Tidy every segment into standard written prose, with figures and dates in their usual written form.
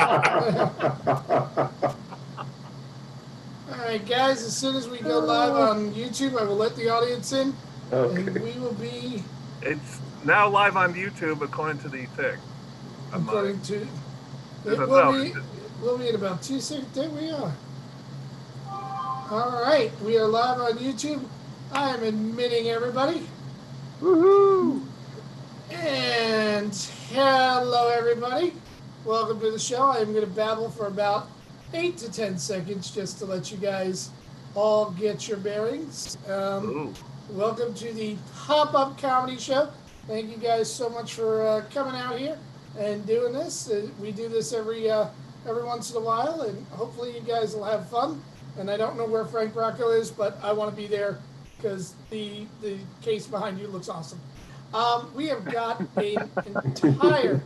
All right, guys. As soon as we go live on YouTube, I will let the audience in, and Okay. we will be It's now live on YouTube according to the thing. according to. It will No, be. We'll be in about 2 seconds. There we are. All right, we are live on YouTube. I am admitting everybody. woohoo! And hello, everybody. Welcome to the show. I am going to babble for about 8 to 10 seconds just to let you guys all get your bearings. Welcome to the Pop-Up Comedy Show. Thank you guys so much for coming out here and doing this. We do this every once in a while, and hopefully you guys will have fun. And I don't know where Frank Rocco is, but I want to be there because the case behind you looks awesome. We have got an entire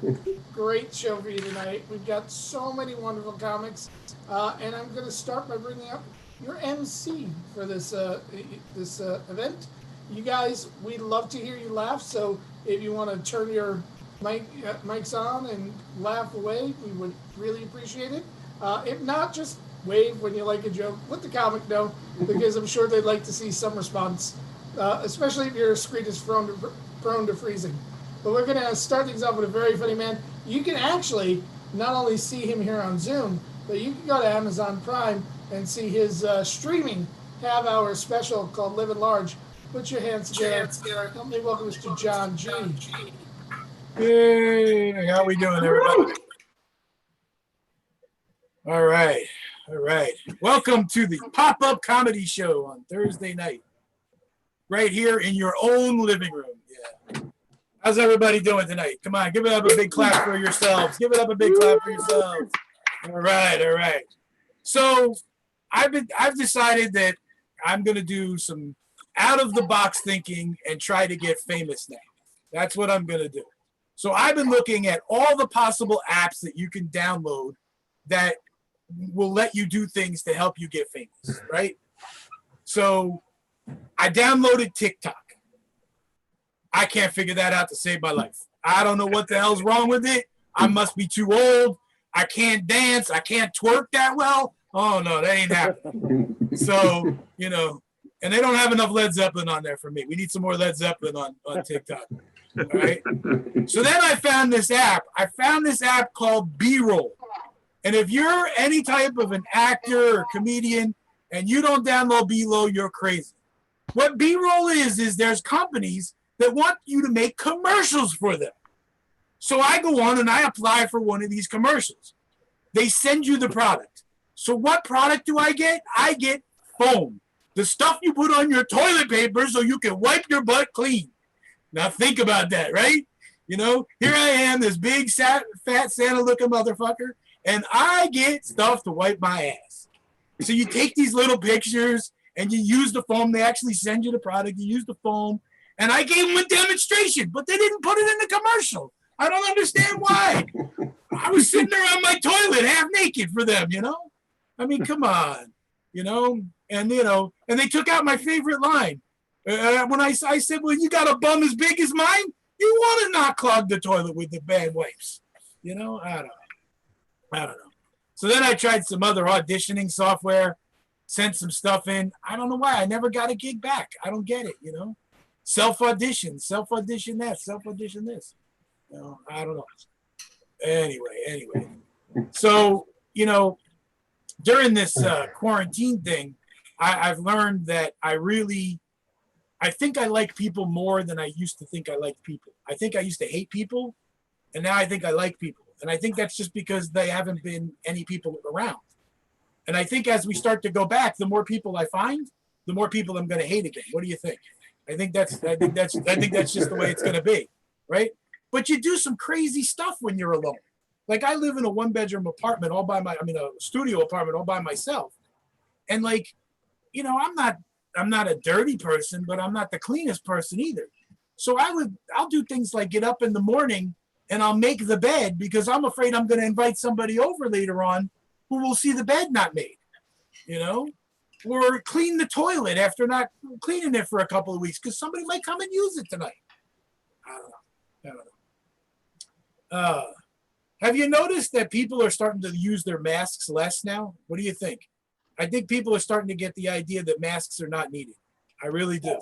great show for you tonight. We've got so many wonderful comics, and I'm going to start by bringing up your MC for this event. You guys, we'd love to hear you laugh, so if you want to turn your mics on and laugh away, we would really appreciate it. If not, just wave when you like a joke. Let the comic know, because I'm sure they'd like to see some response, especially if your screen is prone to freezing. But we're going to start things off with a very funny man. You can actually not only see him here on Zoom, but you can go to Amazon Prime and see his streaming half-hour special called Living Large. Put your hands together. Help me welcome Mr. John G. Hey, how we doing, everybody? All right. Welcome to the Pop-Up Comedy Show on Thursday night, right here in your own living room. Yeah. How's everybody doing tonight? Come on, give it up a big clap for yourselves. Give it up a big clap for yourselves. All right. So I've decided that I'm going to do some out-of-the-box thinking and try to get famous now. That's what I'm going to do. So I've been looking at all the possible apps that you can download that will let you do things to help you get famous, right? So I downloaded TikTok. I can't figure that out to save my life. I don't know what the hell's wrong with it. I must be too old. I can't dance. I can't twerk that well. Oh, no, that ain't happening. So, and they don't have enough Led Zeppelin on there for me. We need some more Led Zeppelin on TikTok. All right. So then I found this app. I found this app called B-Roll. And if you're any type of an actor or comedian and you don't download B-Roll, you're crazy. What B-Roll is there's companies that want you to make commercials for them. So I go on and I apply for one of these commercials. They send you the product. So what product do I get? I get foam. The stuff you put on your toilet paper so you can wipe your butt clean. Now think about that, right? Here I am, this big fat Santa-looking motherfucker, and I get stuff to wipe my ass. So you take these little pictures and you use the foam. They actually send you the product. You use the foam. And I gave them a demonstration, but they didn't put it in the commercial. I don't understand why. I was sitting there on my toilet half naked for them, I mean, come on, and they took out my favorite line. When I said, well, you got a bum as big as mine? You want to not clog the toilet with the bad wipes. I don't know. So then I tried some other auditioning software, sent some stuff in. I don't know why. I never got a gig back. I don't get it, Self-audition that, self-audition this. I don't know. Anyway. So, during this quarantine thing, I've learned that I think I like people more than I used to think I liked people. I think I used to hate people, and now I think I like people. And I think that's just because they haven't been any people around. And I think as we start to go back, the more people I find, the more people I'm going to hate again. What do you think? I think that's just the way it's going to be, right? But you do some crazy stuff when you're alone. Like I live in a one-bedroom apartment a studio apartment all by myself. And I'm not a dirty person, but I'm not the cleanest person either. So I'll do things like get up in the morning and I'll make the bed because I'm afraid I'm going to invite somebody over later on who will see the bed not made, or clean the toilet after not cleaning it for a couple of weeks because somebody might come and use it tonight. I don't know. Have you noticed that people are starting to use their masks less now? What do you think? I think people are starting to get the idea that masks are not needed. I really do.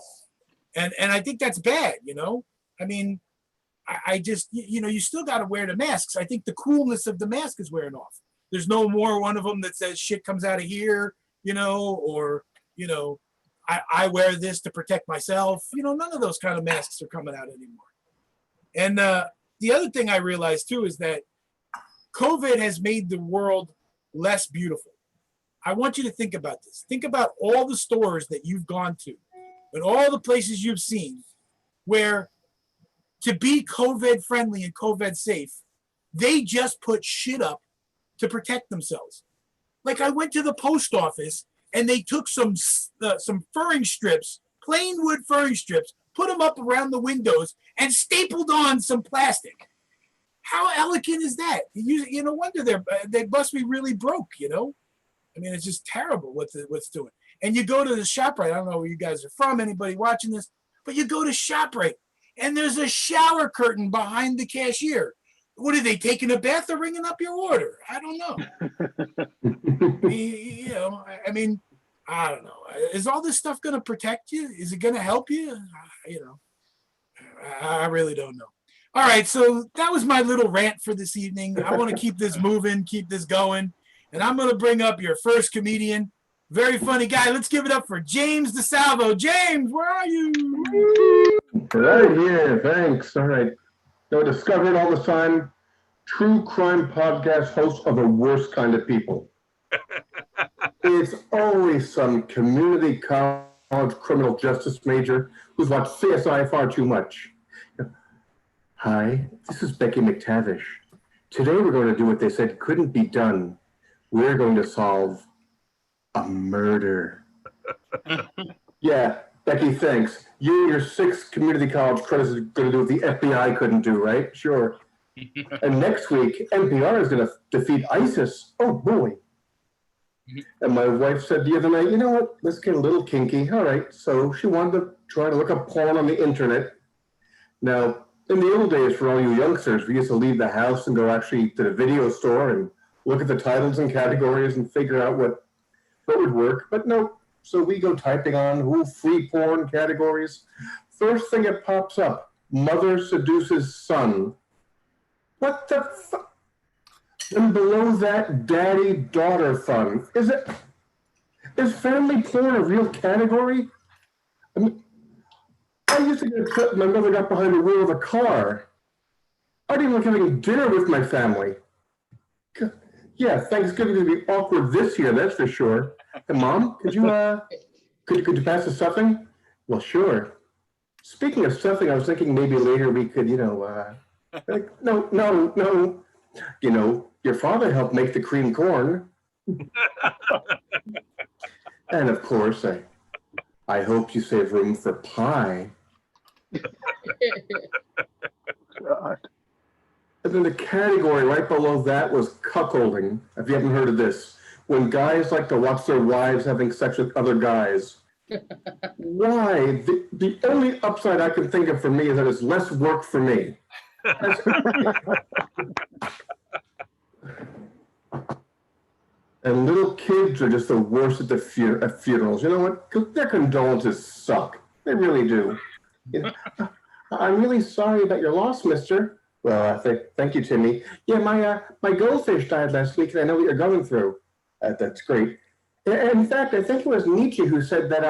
And I think that's bad, you know? I mean, I just, you know, you still got to wear the masks. I think the coolness of the mask is wearing off. There's no more one of them that says shit comes out of here, you know, or, you know, I wear this to protect myself. You know, none of those kind of masks are coming out anymore. And the other thing I realized too is that COVID has made the world less beautiful. I want you to think about this. Think about all the stores that you've gone to and all the places you've seen where to be COVID friendly and COVID safe, they just put shit up to protect themselves. Like I went to the post office and they took some furring strips, plain wood furring strips, put them up around the windows and stapled on some plastic. How elegant is that? You no wonder they must be really broke, you know? I mean, it's just terrible what's doing. And you go to the ShopRite. I don't know where you guys are from, anybody watching this, but you go to ShopRite and there's a shower curtain behind the cashier. What are they, taking a bath or ringing up your order? I don't know. You know, I mean, I don't know. Is all this stuff going to protect you? Is it going to help you? You know, I really don't know. All right, so that was my little rant for this evening. I want to keep this moving, keep this going. And I'm going to bring up your first comedian. Very funny guy. Let's give it up for James DeSalvo. James, where are you? Right here. Thanks. All right. So discovered all the time, true crime podcast hosts are the worst kind of people. It's always some community college criminal justice major who's watched CSI far too much. Hi, this is Becky McTavish. Today we're going to do what they said couldn't be done. We're going to solve a murder. Yeah, Becky, thanks. You and your 6 community college credits are going to do what the FBI couldn't do, right? Sure. And next week, NPR is going to defeat ISIS. Oh, boy. And my wife said the other night, you know what? Let's get a little kinky. All right. So she wanted to try to look up porn on the internet. Now, in the old days, for all you youngsters, we used to leave the house and go actually to the video store and look at the titles and categories and figure out what would work. But no, so we go typing on free porn categories. First thing that pops up, mother seduces son. What the fuck? And below that, daddy-daughter fun. Is family porn a real category? I mean, I used to get upset when my mother got behind the wheel of a car. I didn't like having dinner with my family. Yeah, Thanksgiving is going to be awkward this year, that's for sure. And Mom, could you pass the stuffing? Well, sure. Speaking of stuffing, I was thinking maybe later we could, no. You know, your father helped make the cream corn. And of course, I hope you save room for pie. God. And then the category right below that was cuckolding. If you haven't heard of this, when guys like to watch their wives having sex with other guys. Why? The only upside I can think of for me is that it's less work for me. And little kids are just the worst at funerals. You know what? Their condolences suck. They really do. I'm really sorry about your loss, mister. Well, thank you, Timmy. Yeah, my goldfish died last week, and I know what you're going through. That's great. In fact, I think it was Nietzsche who said that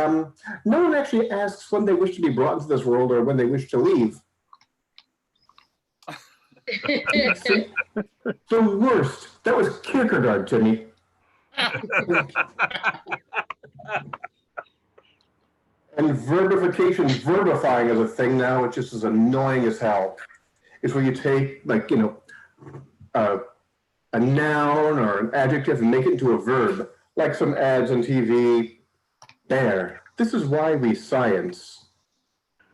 no one actually asks when they wish to be brought into this world or when they wish to leave. The worst. That was Kierkegaard, Timmy. And verbification, verbifying is a thing now. It just is annoying as hell. It's where you take, a noun or an adjective and make it into a verb, like some ads on TV. There. This is why we science.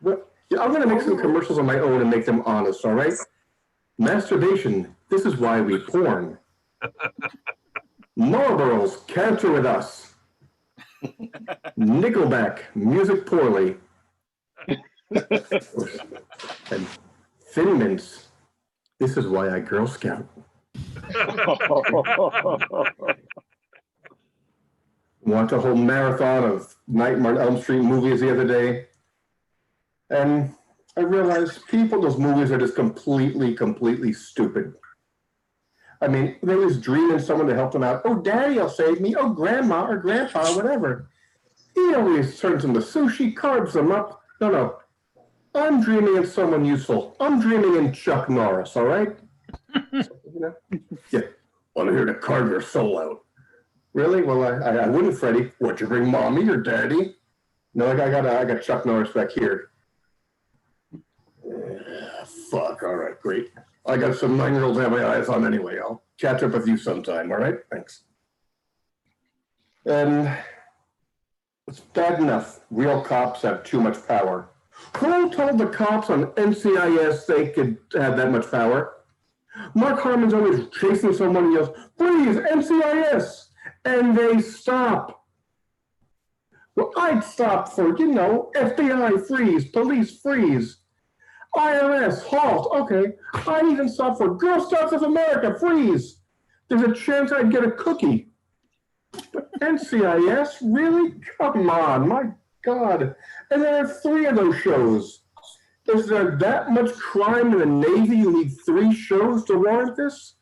Well, I'm going to make some commercials on my own and make them honest, all right? Masturbation. This is why we porn. Marlboro's Cancer with Us. Nickelback, music poorly. And Thin Mints, this is why I Girl Scout. Watched a whole marathon of Nightmare on Elm Street movies the other day. And I realized people in those movies are just completely stupid. I mean, they was dreaming someone to help them out. Oh, Daddy will save me. Oh, Grandma or Grandpa, whatever. He always turns them to sushi, carves them up. No. I'm dreaming in someone useful. I'm dreaming in Chuck Norris, all right? Yeah. Want to hear to carve your soul out. Really? Well, I wouldn't, Freddie. Would you bring Mommy or Daddy? No, I got Chuck Norris back here. Fuck. All right, great. I got some 9-year-olds to have my eyes on anyway. I'll catch up with you sometime. All right? Thanks. And it's bad enough. Real cops have too much power. Who told the cops on NCIS they could have that much power? Mark Harmon's always chasing someone and yells, "Freeze, NCIS!" And they stop. Well, I'd stop for, FBI freeze, police freeze, IRS halt. Okay, I'd even stop for Girl Scouts of America freeze. There's a chance I'd get a cookie. But NCIS, really? Come on, my God. And there are 3 of those shows. Is there that much crime in the Navy you need 3 shows to warrant this?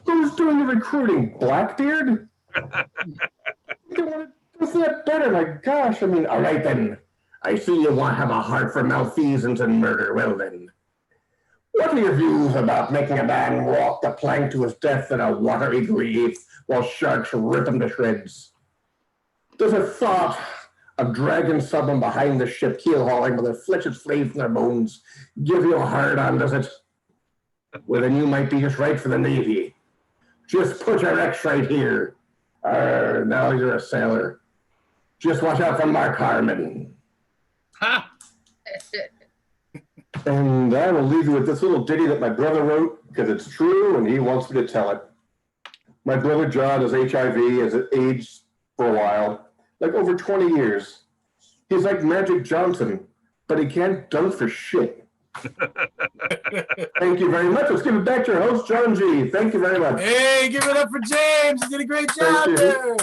Who's doing the recruiting? Blackbeard? They want to do that better, my gosh. I mean, all right then. I see you want to have a heart for malfeasance and murder. Well then. What are your views about making a man walk the plank to his death in a watery grave while sharks rip him to shreds? Does a thought of dragging someone behind the ship keel-hauling with their flitches flayed from their bones give you a hard-on, does it? Well, then you might be just right for the Navy. Just put your X right here. Now you're a sailor. Just watch out for Mark Harmon. Ha! And I will leave you with this little ditty that my brother wrote, because it's true and he wants me to tell it. My brother John has HIV, has aged for a while, like over 20 years. He's like Magic Johnson, but he can't dunk for shit. Thank you very much. Let's give it back to your host, John G. Thank you very much. Hey, give it up for James. He did a great job there.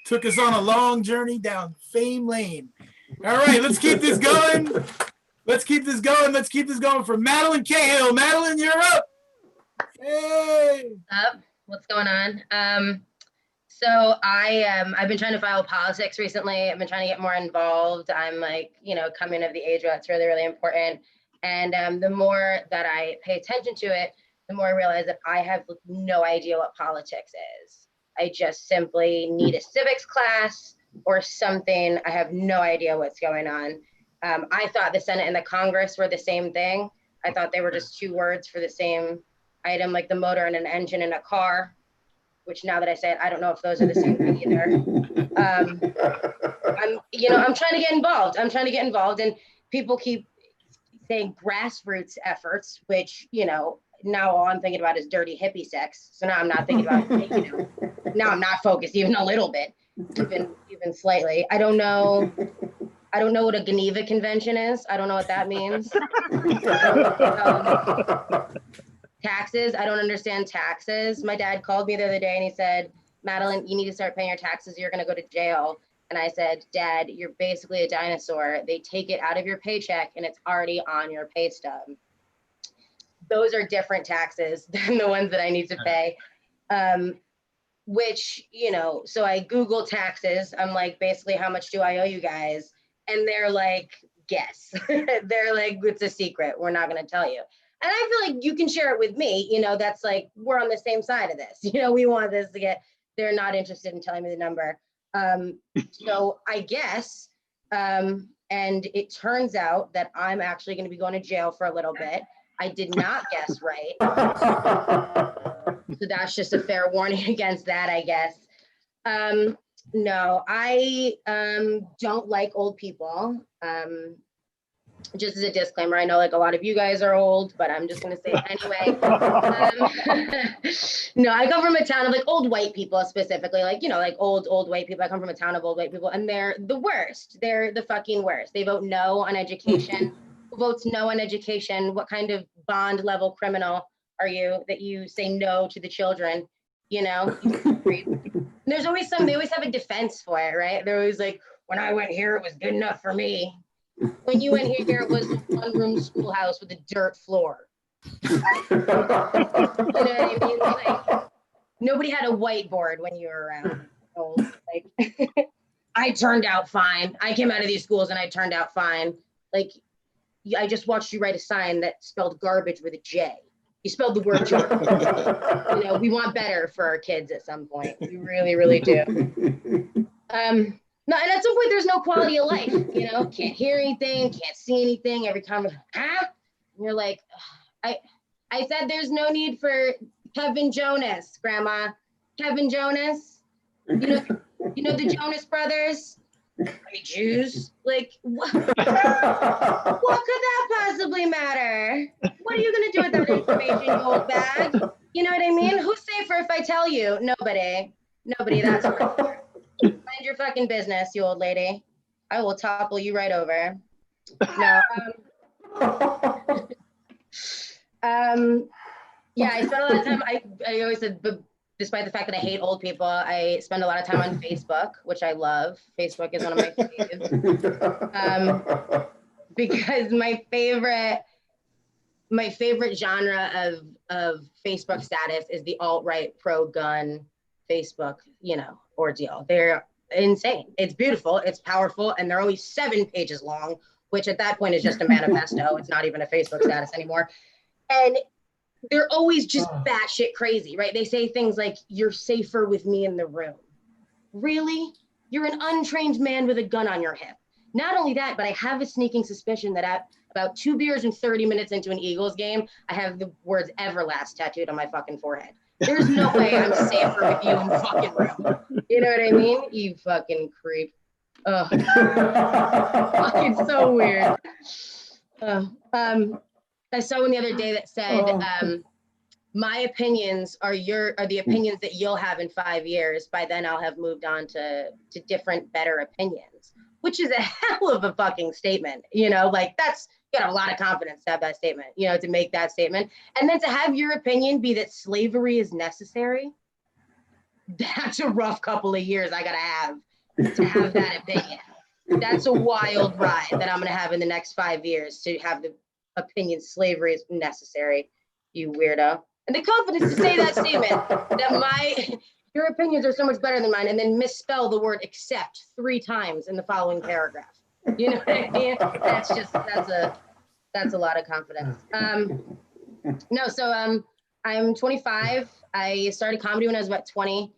Took us on a long journey down fame lane. All right, let's keep this going. Let's keep this going for Madeline Cahill. Madeline, you're up. Hey. Up. What's going on? So I've been trying to follow politics recently. I've been trying to get more involved. I'm coming of the age where it's really, really important. And the more that I pay attention to it, the more I realize that I have no idea what politics is. I just simply need a civics class or something. I have no idea what's going on. I thought the Senate and the Congress were the same thing. I thought they were just 2 words for the same item, like the motor and an engine in a car, which now that I say it, I don't know if those are the same thing either. I'm trying to get involved. And people keep saying grassroots efforts, which, now all I'm thinking about is dirty hippie sex. So now I'm not thinking about, now I'm not focused even a little bit, even slightly. I don't know what a Geneva Convention is. I don't know what that means. Taxes. I don't understand taxes. My dad called me the other day and he said, "Madeline, you need to start paying your taxes. You're going to go to jail." And I said, "Dad, you're basically a dinosaur. They take it out of your paycheck and it's already on your pay stub." Those are different taxes than the ones that I need to pay. So I Google taxes. I'm like, basically, how much do I owe you guys? And they're like, guess. They're like, it's a secret. We're not going to tell you. And I feel like you can share it with me. That's like, we're on the same side of this. We want this to get, they're not interested in telling me the number. So I guess, and it turns out that I'm actually going to be going to jail for a little bit. I did not guess right. So that's just a fair warning against that, I guess. No, I don't like old people. Just as a disclaimer, I know like a lot of you guys are old, but I'm just going to say it anyway. No, I come from a town of like old white people specifically, like old white people. I come from a town of old white people and they're the worst. They're the fucking worst. They vote no on education. Who votes no on education? What kind of bond level criminal are you that you say no to the children? You know, there's always they always have a defense for it, right? They're always like, when I went here, it was good enough for me. When you went here, it was a one-room schoolhouse with a dirt floor. You know what I mean? Like, nobody had a whiteboard when you were around. So, like, I turned out fine. I came out of these schools and I turned out fine. Like, I just watched you write a sign that spelled garbage with a J. You spelled the word garbage. You know, we want better for our kids at some point. We really, really do. No, and at some point, there's no quality of life. You know, can't hear anything, can't see anything. Every time, and you're like, I said there's no need for Kevin Jonas, Grandma. Kevin Jonas. You know the Jonas Brothers. Are you Jews? Like, what could that possibly matter? What are you gonna do with that information, you old bag? You know what I mean? Who's safer if I tell you? Nobody. That's right. Mind your fucking business, you old lady. I will topple you right over. No. Yeah, I spend a lot of time. I always said, but despite the fact that I hate old people, I spend a lot of time on Facebook, which I love. Facebook is one of my faves. Because my favorite genre of Facebook status is the alt-right pro-gun Facebook, ordeal. They're insane. It's beautiful, it's powerful, and they're only 7 pages long, which at that point is just a manifesto. It's not even a Facebook status anymore. And they're always just batshit crazy, right? They say things like, "You're safer with me in the room." Really? You're an untrained man with a gun on your hip. Not only that, but I have a sneaking suspicion that at about 2 beers and 30 minutes into an Eagles game, I have the words "Everlast" tattooed on my fucking forehead. There's no way I'm safer with you in the fucking room. You know what I mean? You fucking creep. Ugh. Fucking so weird. I saw one the other day that said, my opinions are the opinions that you'll have in 5 years. By then I'll have moved on to different, better opinions, which is a hell of a fucking statement. Like that's, you got a lot of confidence to have that statement, to make that statement. And then to have your opinion be that slavery is necessary. That's a rough couple of years I gotta have to have that opinion. That's a wild ride that I'm gonna have in the next 5 years to have the opinion slavery is necessary, you weirdo. And the confidence to say that statement, that your opinions are so much better than mine, and then misspell the word "except" 3 times in the following paragraph. You know what I mean? That's a lot of confidence. No, so I'm 25. I started comedy when I was about 20.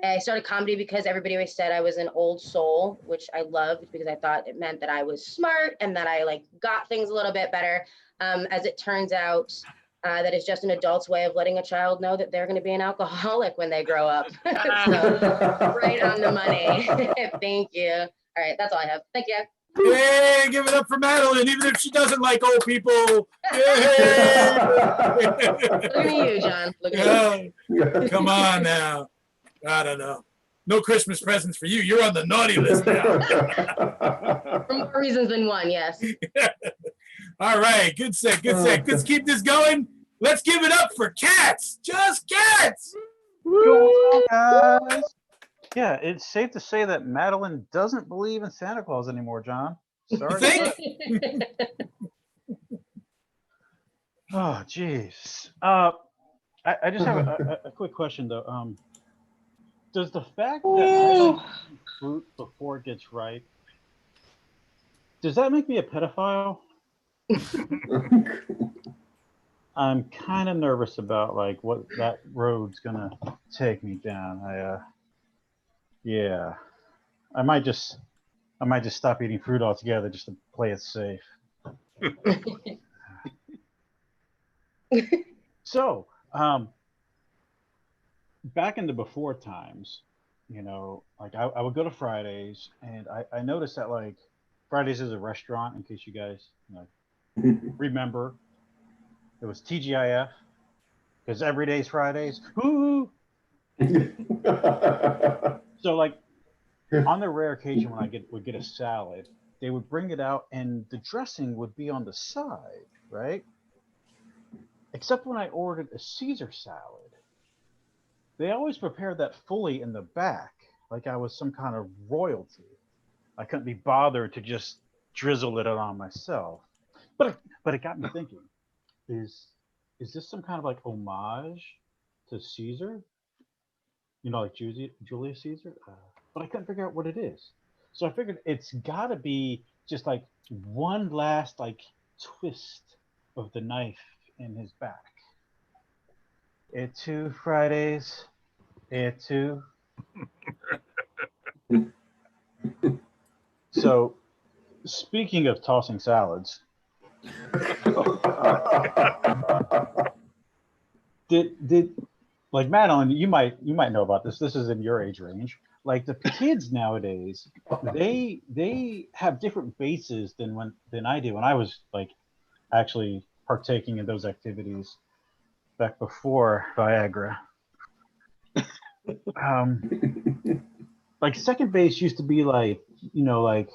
I started comedy because everybody always said I was an old soul, which I loved because I thought it meant that I was smart and that I got things a little bit better. As it turns out, that is just an adult's way of letting a child know that they're going to be an alcoholic when they grow up. So, right on the money. Thank you. All right, that's all I have. Thank you. Hey, give it up for Madeline, even if she doesn't like old people. Yay! Look at you, John. Look at you. Come on now. I don't know. No Christmas presents for you. You're on the naughty list now. For more reasons than one, yes. All right, good set. Let's keep this going. Let's give it up for Cats. Just Cats. Woo! Guys. Yeah, it's safe to say that Madeline doesn't believe in Santa Claus anymore, John. Sorry. Think? Oh, jeez. I just have a quick question though. Does the fact that I don't eat fruit before it gets ripe, does that make me a pedophile? I'm kind of nervous about what that road's gonna take me down. Yeah, I might just stop eating fruit altogether just to play it safe. So, back in the before times, I would go to Fridays, and I noticed that Fridays is a restaurant. In case you guys remember, it was TGIF because every day's Fridays. Woo! So on the rare occasion when I would get a salad, they would bring it out and the dressing would be on the side, right? except when I ordered a Caesar salad. They always prepared that fully in the back, like I was some kind of royalty. I couldn't be bothered to just drizzle it on myself. But it got me thinking: is this some kind of like homage to Caesar? You know, like Julius Caesar? But I couldn't figure out what it is. So I figured it's got to be just like one last like twist of the knife in his back. Et tu, Fridays. Et tu. So, speaking of tossing salads, did like Madeline, you might know about this. This is in your age range. Like the kids nowadays, they have different bases than I did when I was like actually partaking in those activities back before Viagra. Like second base used to be like, you know, like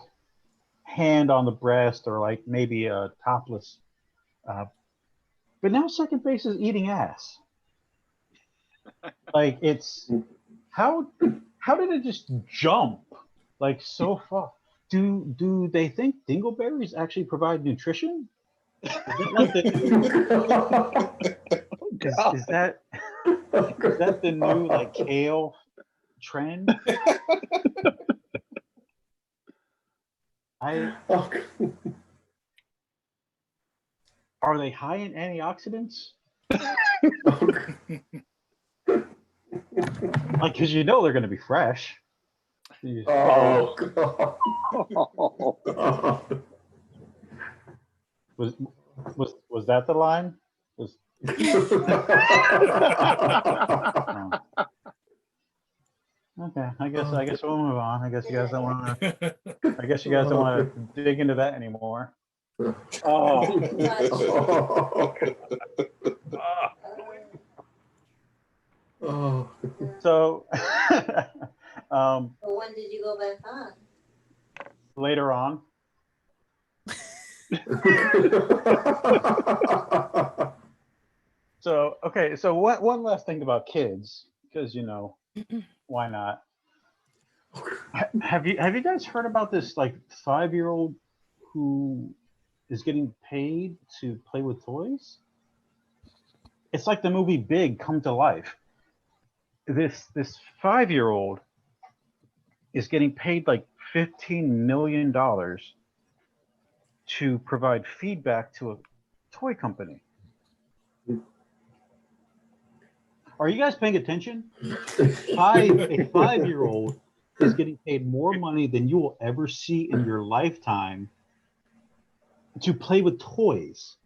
hand on the breast or like maybe a topless. But now second base is eating ass. Like it's how did it just jump like so far? Do they think dingleberries actually provide nutrition? Is that like is that the new like kale trend? Are they high in antioxidants? Like, because you know they're going to be fresh. Oh, God. Was that the line? Oh. Okay, I guess we'll move on. I guess you guys don't want to dig into that anymore. Oh. So, when did you go back on? later on. So, okay, so one last thing about kids, because you know, why not? Have you guys heard about this like 5-year-old who is getting paid to play with toys? It's like the movie Big come to life. This 5-year-old is getting paid like $15 million to provide feedback to a toy company. Are you guys paying attention? A 5-year-old is getting paid more money than you will ever see in your lifetime to play with toys.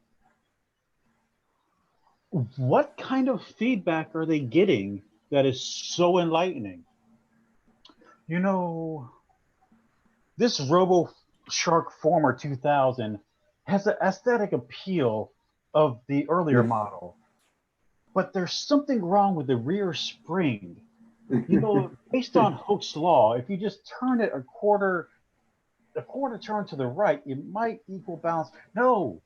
What kind of feedback are they getting that is so enlightening? You know, this Robo Shark Former 2000 has the aesthetic appeal of the earlier model, but there's something wrong with the rear spring. You know, based on Hooke's law, if you just turn it a quarter turn to the right, it might equal balance. No.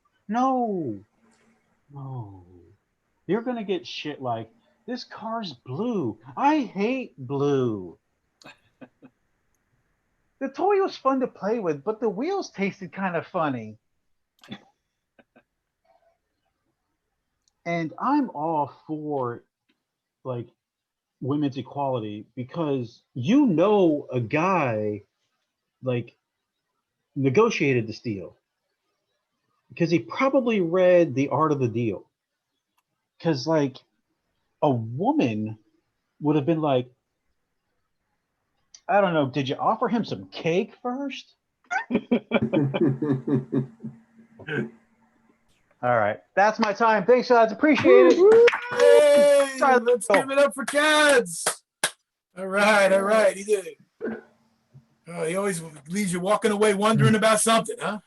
You're gonna get shit like, this car's blue. I hate blue. The toy was fun to play with, but the wheels tasted kind of funny. And I'm all for like women's equality because you know a guy like negotiated this deal because he probably read The Art of the Deal. Because like a woman would have been like, I don't know, did you offer him some cake first? All right, that's my time. Thanks, guys. Appreciate it. Hey, let's give it up for Cads. All right. He did it. Oh, he always leaves you walking away wondering about something, huh?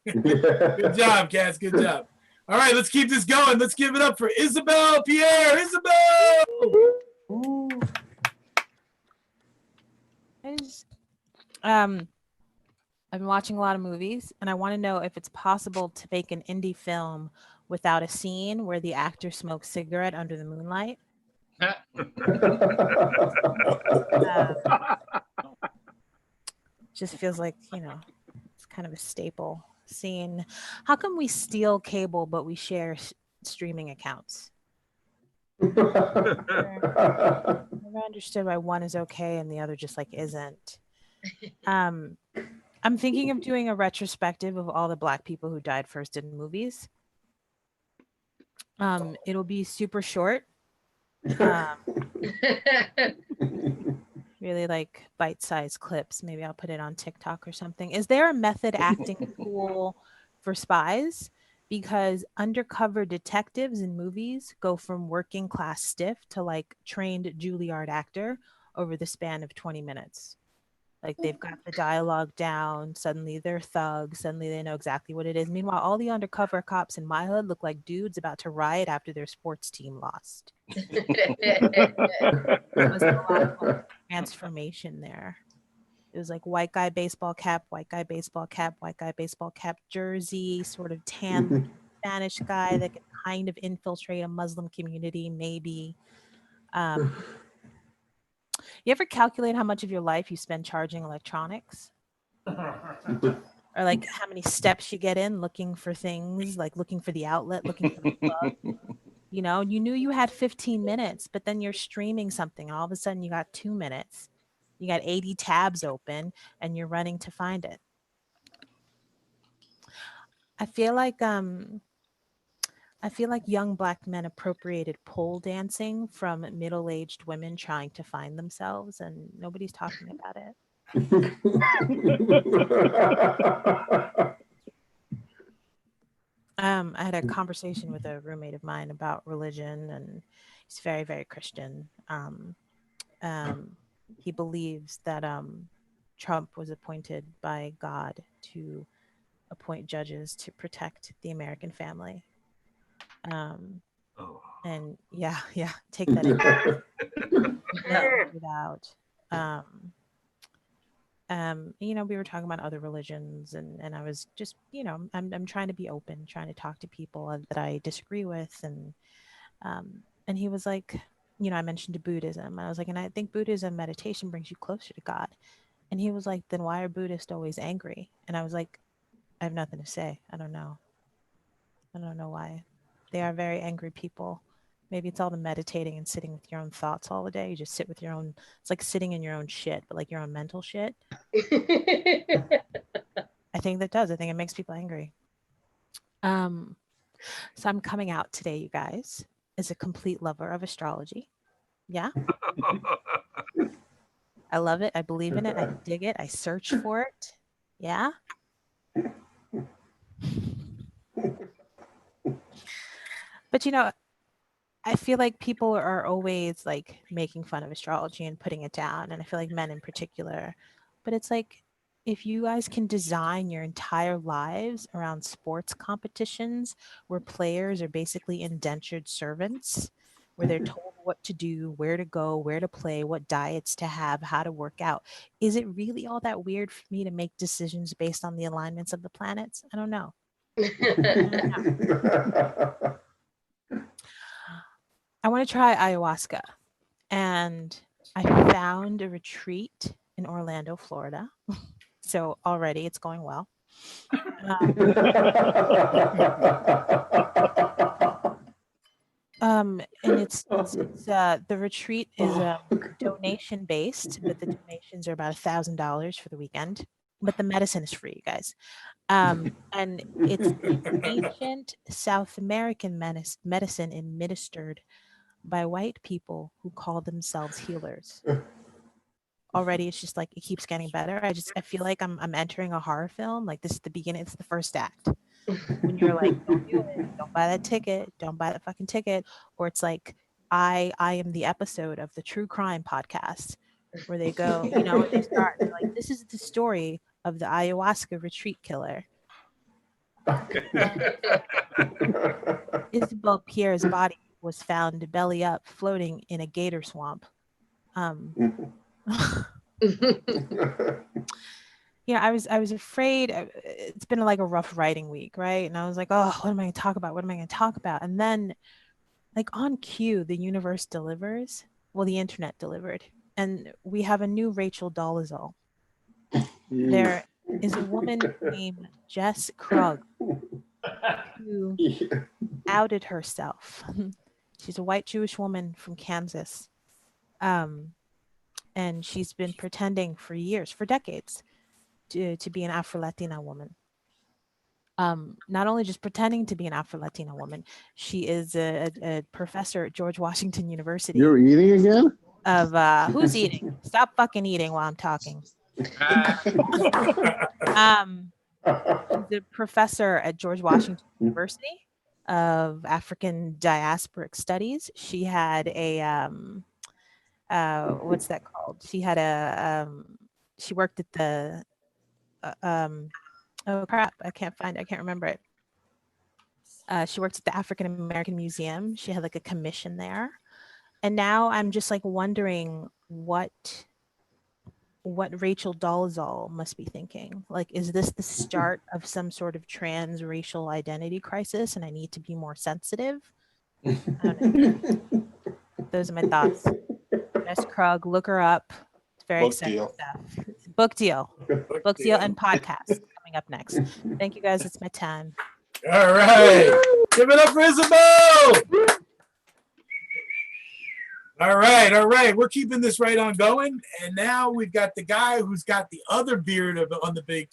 Good job, Cads. Good job. All right, let's keep this going. Let's give it up for Isabel Pierre. Isabel! I've been watching a lot of movies, and I want to know if it's possible to make an indie film without a scene where the actor smokes cigarette under the moonlight. Just feels like, it's kind of a staple scene. How come we steal cable but we share streaming accounts? Never understood why one is okay and the other just like isn't. I'm thinking of doing a retrospective of all the Black people who died first in movies. It'll be super short. Really like bite-sized clips. Maybe I'll put it on TikTok or something. Is there a method acting pool for spies? Because undercover detectives in movies go from working class stiff to like trained Juilliard actor over the span of 20 minutes. Like they've got the dialogue down. Suddenly they're thugs. Suddenly they know exactly what it is. Meanwhile, all the undercover cops in my hood look like dudes about to riot after their sports team lost. There was a lot of transformation there. It was like white guy baseball cap, white guy baseball cap, white guy baseball cap jersey, sort of tan Spanish guy that could kind of infiltrate a Muslim community, maybe. You ever calculate how much of your life you spend charging electronics? Or like how many steps you get in looking for things, like looking for the outlet, looking for the plug? You knew you had 15 minutes, but then you're streaming something and all of a sudden you got 2 minutes. You got 80 tabs open and you're running to find it. I feel like young Black men appropriated pole dancing from middle-aged women trying to find themselves, and nobody's talking about it. I had a conversation with a roommate of mine about religion, and he's very, very Christian. He believes that Trump was appointed by God to appoint judges to protect the American family. And yeah, take that in. We were talking about other religions, and I was just, I'm trying to be open, trying to talk to people that I disagree with, and he was like, I mentioned Buddhism. I was like, and I think Buddhism meditation brings you closer to God. And he was like, then why are Buddhists always angry? And I was like, I have nothing to say. I don't know why. They are very angry people. Maybe it's all the meditating and sitting with your own thoughts all the day. You just sit with your own, it's like sitting in your own shit, but like your own mental shit. I think that does. I think it makes people angry. So I'm coming out today, you guys, as a complete lover of astrology. Yeah. I love it. I believe in it. I dig it. I search for it. Yeah. But I feel like people are always like making fun of astrology and putting it down, and I feel like men in particular. But it's like, if you guys can design your entire lives around sports competitions where players are basically indentured servants, where they're told what to do, where to go, where to play, what diets to have, how to work out, is it really all that weird for me to make decisions based on the alignments of the planets? I don't know. I want to try ayahuasca, and I found a retreat in Orlando, Florida. So already it's going well. And it's the retreat is donation based, but the donations are about $1,000 for the weekend. But the medicine is free, you guys. And it's ancient South American medicine administered by white people who call themselves healers. Already it's just like it keeps getting better. I feel like I'm entering a horror film. Like this is the beginning, it's the first act. When you're like, don't do it, don't buy that ticket, don't buy that fucking ticket. Or it's like I am the episode of the true crime podcast where they go, they start, they're like, this is the story of the ayahuasca retreat killer. Isabel Pierre's body was found belly up floating in a gator swamp. I was afraid. It's been like a rough writing week, right? And I was like, oh, what am I going to talk about? What am I going to talk about? And then, like on cue, the universe delivers. Well, the internet delivered, and we have a new Rachel Dolezal. There is a woman named Jess Krug who outed herself. She's a white Jewish woman from Kansas. And she's been pretending for years, for decades, to be an Afro-Latina woman. Not only just pretending to be an Afro-Latina woman, she is a professor at George Washington University. You're eating again? Of who's eating? Stop fucking eating while I'm talking. She's a professor at George Washington University of African Diasporic Studies. She had a what's that called? She had a she worked at the oh crap, I can't remember it. She worked at the African American Museum. She had like a commission there. And now I'm just like wondering what Rachel Dolezal must be thinking. Like, is this the start of some sort of transracial identity crisis and I need to be more sensitive? I don't know. Those are my thoughts. Jess Krug, look her up. It's very exciting stuff. Book deal and podcast coming up next. Thank you guys. It's my time. All right. Give it up for Isabel. All right. We're keeping this right on going. And now we've got the guy who's got the other beard on the big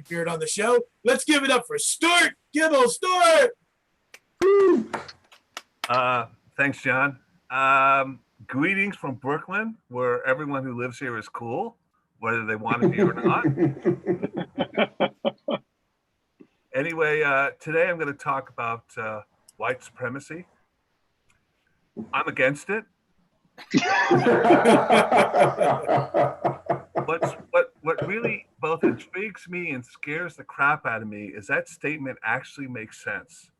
beard on the show. Let's give it up for Stuart Gibble. Stuart. Thanks, John. Greetings from Brooklyn, where everyone who lives here is cool, whether they want to be or not. Anyway, today I'm going to talk about white supremacy. I'm against it. What really both intrigues me and scares the crap out of me is that statement actually makes sense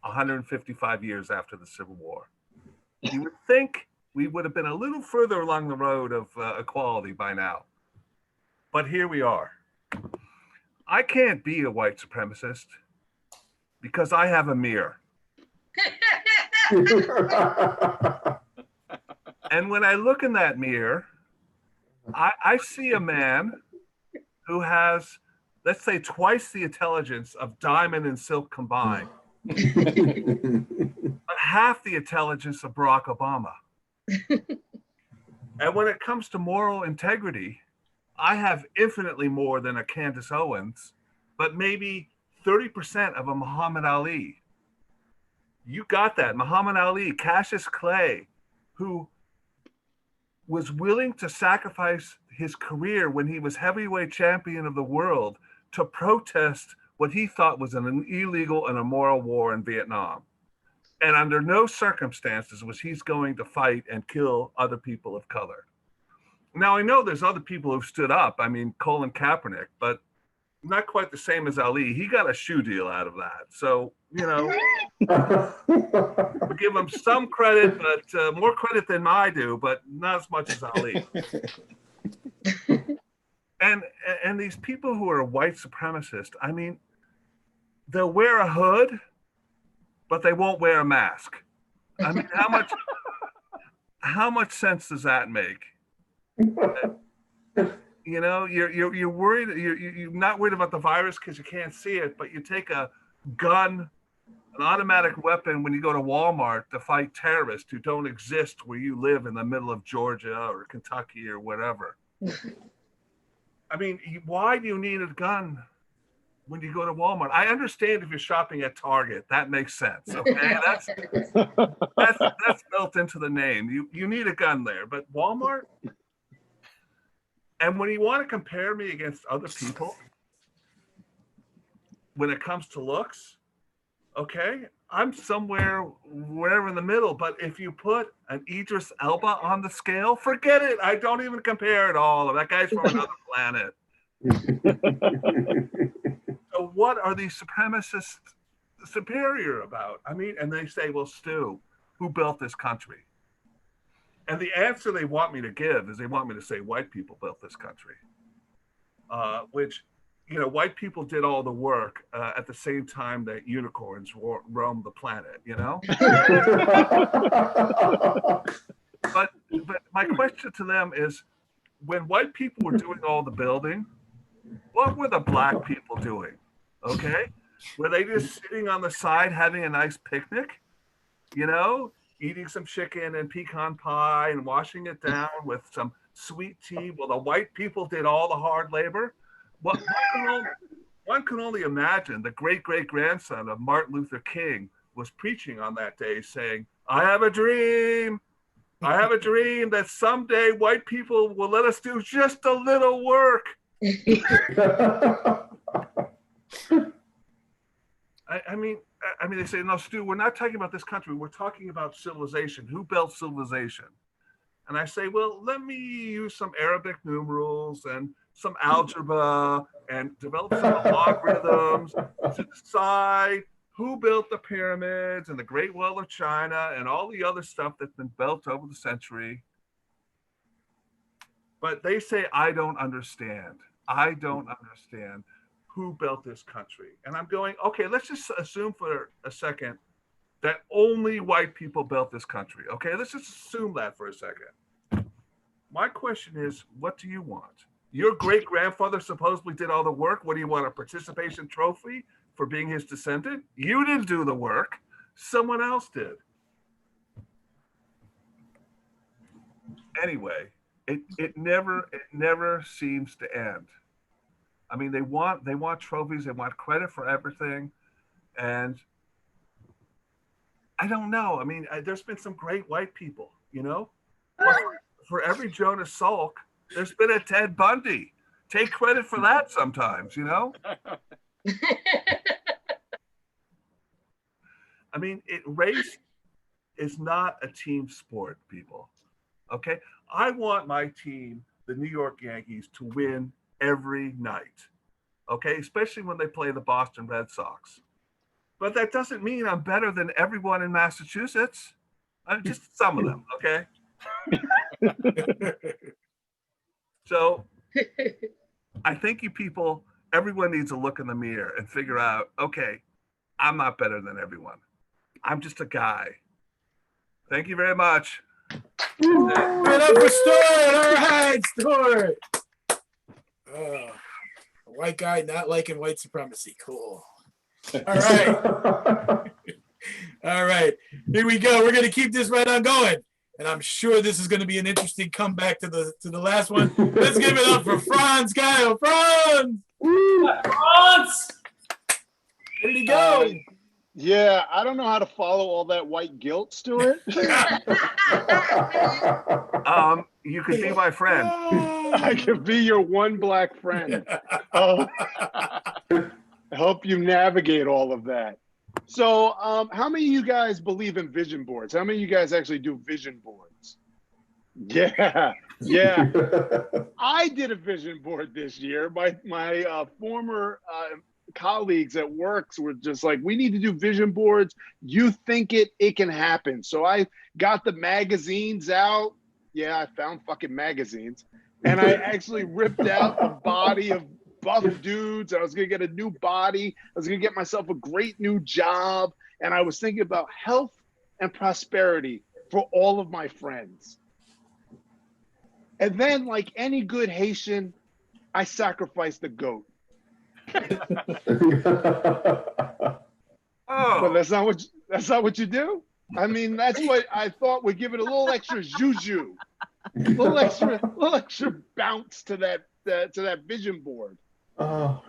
155 years after the Civil War. You would think we would have been a little further along the road of equality by now. But here we are. I can't be a white supremacist because I have a mirror. And when I look in that mirror, I see a man who has, let's say, twice the intelligence of Diamond and Silk combined, but half the intelligence of Barack Obama. And when it comes to moral integrity, I have infinitely more than a Candace Owens, but maybe 30% of a Muhammad Ali. You got that. Muhammad Ali, Cassius Clay, who was willing to sacrifice his career when he was heavyweight champion of the world to protest what he thought was an illegal and immoral war in Vietnam. And under no circumstances was he's going to fight and kill other people of color. Now, I know there's other people who've stood up. I mean, Colin Kaepernick, but not quite the same as Ali. He got a shoe deal out of that. So, you know, give him some credit, but more credit than I do, but not as much as Ali. And these people who are white supremacists, I mean, they'll wear a hood, but they won't wear a mask. I mean, how much sense does that make? You know, you're worried. You're not worried about the virus because you can't see it, but you take a gun, an automatic weapon when you go to Walmart to fight terrorists who don't exist where you live in the middle of Georgia or Kentucky or whatever. I mean, why do you need a gun when you go to Walmart? I understand if you're shopping at Target, that makes sense. Okay, that's built into the name. You need a gun there, but Walmart. And when you want to compare me against other people, when it comes to looks, okay, I'm somewhere wherever in the middle. But if you put an Idris Elba on the scale, forget it. I don't even compare at all. That guy's from another planet. So what are these supremacists superior about? I mean, and they say, well, Stu, who built this country? And the answer they want me to give is they want me to say white people built this country, which white people did all the work at the same time that unicorns roamed the planet, But my question to them is, when white people were doing all the building, what were the black people doing? Okay, were they just sitting on the side having a nice picnic, eating some chicken and pecan pie and washing it down with some sweet tea while the white people did all the hard labor? One can only imagine the great-great-grandson of Martin Luther King was preaching on that day saying, I have a dream that someday white people will let us do just a little work. I mean, they say, no, Stu, we're not talking about this country. We're talking about civilization. Who built civilization? And I say, well, let me use some Arabic numerals and some algebra and develop some logarithms to decide who built the pyramids and the Great Wall of China and all the other stuff that's been built over the century. But they say, I don't understand who built this country. And I'm going, okay, let's just assume for a second that only white people built this country. Okay, let's just assume that for a second. My question is, what do you want? Your great-grandfather supposedly did all the work. What do you want, a participation trophy for being his descendant? You didn't do the work. Someone else did. Anyway, it never seems to end. I mean, they want trophies, they want credit for everything. And I don't know. I mean, there's been some great white people, For every Jonas Salk, there's been a Ted Bundy. Take credit for that sometimes, I mean, race is not a team sport, people. Okay? I want my team, the New York Yankees, to win every night. Okay? Especially when they play the Boston Red Sox. But that doesn't mean I'm better than everyone in Massachusetts. Just some of them, okay? So I think everyone needs to look in the mirror and figure out, okay, I'm not better than everyone. I'm just a guy. Thank you very much. Give it up for Stuart. All right, Stuart. A white guy not liking white supremacy. Cool. All right. All right. Here we go. We're going to keep this right on going. And I'm sure this is going to be an interesting comeback to the last one. Let's give it up for Franz Kyle. Franz! Franz! Where did he go? Yeah, I don't know how to follow all that white guilt, Stuart. You could be my friend. I could be your one black friend. Help you navigate all of that. So how many of you guys believe in vision boards? How many of you guys actually do vision boards? Yeah. I did a vision board this year. My former colleagues at works were just like, we need to do vision boards. You think it can happen. So I got the magazines out. Yeah, I found fucking magazines. And I actually ripped out the body of buff dudes. I was going to get a new body. I was going to get myself a great new job. And I was thinking about health and prosperity for all of my friends. And then, like any good Haitian, I sacrificed the goat. But that's not what you do. I mean, that's what I thought would give it a little extra juju, a little extra bounce to that vision board. Oh.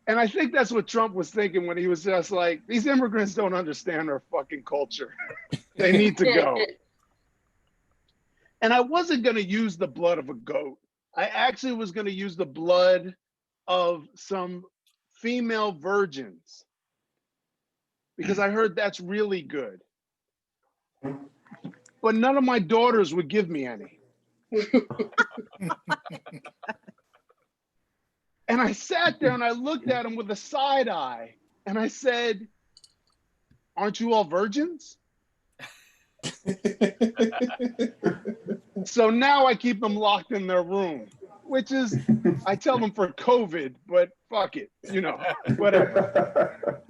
And I think that's what Trump was thinking when he was just like, these immigrants don't understand our fucking culture. They need to go. And I wasn't going to use the blood of a goat. I actually was going to use the blood of some female virgins, because I heard that's really good. But none of my daughters would give me any. And I sat there and I looked at them with a side eye and I said, aren't you all virgins? So now I keep them locked in their room. which is, I tell them for COVID, but fuck it, you know, whatever.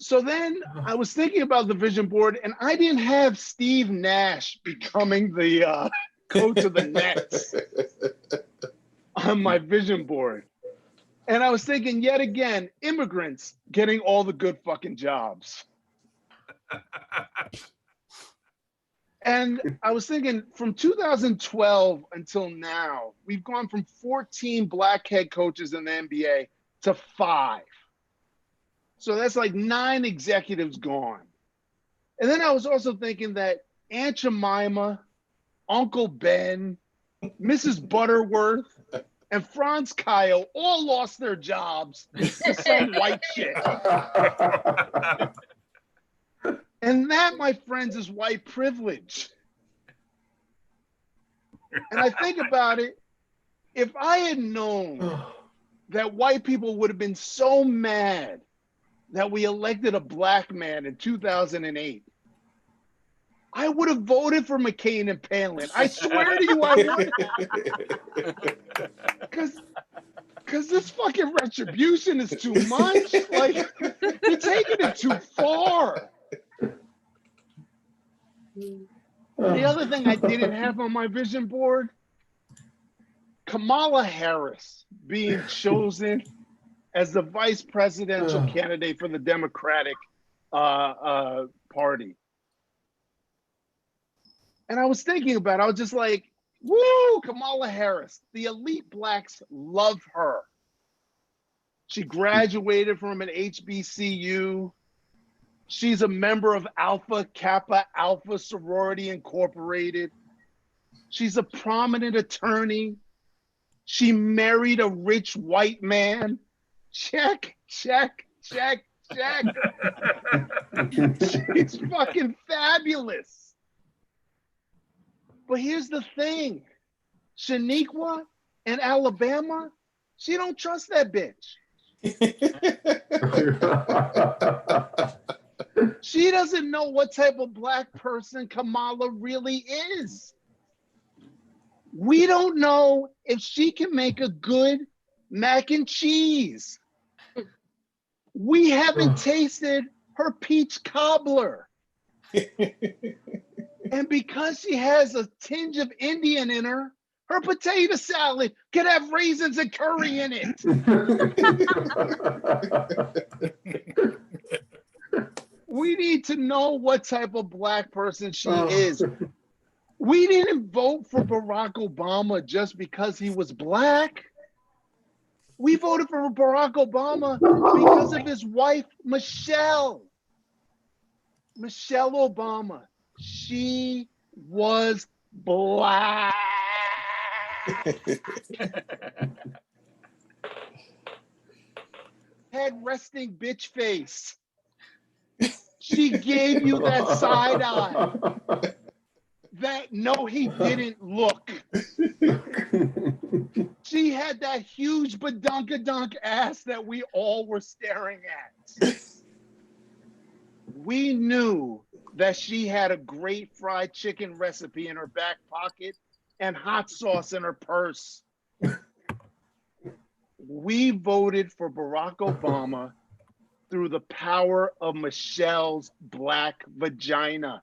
So then I was thinking about the vision board, and I didn't have Steve Nash becoming the coach of the Nets on my vision board. And I was thinking, yet again, immigrants getting all the good fucking jobs. And I was thinking, from 2012 until now, we've gone from 14 black head coaches in the NBA to 5. So that's like 9 executives gone. And then I was also thinking that Aunt Jemima, Uncle Ben, Mrs. Butterworth, and Franz Kyle all lost their jobs to some white shit. And that, my friends, is white privilege. And I think about it, if I had known that white people would have been so mad that we elected a black man in 2008, I would have voted for McCain and Palin. I swear to you, I would. Because this fucking retribution is too much. Like, you're taking it too far. The other thing I didn't have on my vision board, Kamala Harris being chosen as the vice presidential candidate for the Democratic Party. And I was thinking about it, I was just like, woo, Kamala Harris. The elite blacks love her. She graduated from an HBCU. She's a member of Alpha Kappa Alpha Sorority Incorporated. She's a prominent attorney. She married a rich white man. Check, check, check, check. She's fucking fabulous. But here's the thing. Shaniqua in Alabama, she don't trust that bitch. She doesn't know what type of black person Kamala really is. We don't know if she can make a good mac and cheese. We haven't tasted her peach cobbler. And because she has a tinge of Indian in her, her potato salad could have raisins and curry in it. We need to know what type of black person she is. We didn't vote for Barack Obama just because he was black. We voted for Barack Obama because of his wife, Michelle. Michelle Obama. She was black. Head resting bitch face. She gave you that side eye. That no, he didn't look. She had that huge badunkadunk ass that we all were staring at. We knew that she had a great fried chicken recipe in her back pocket and hot sauce in her purse. We voted for Barack Obama through the power of Michelle's black vagina.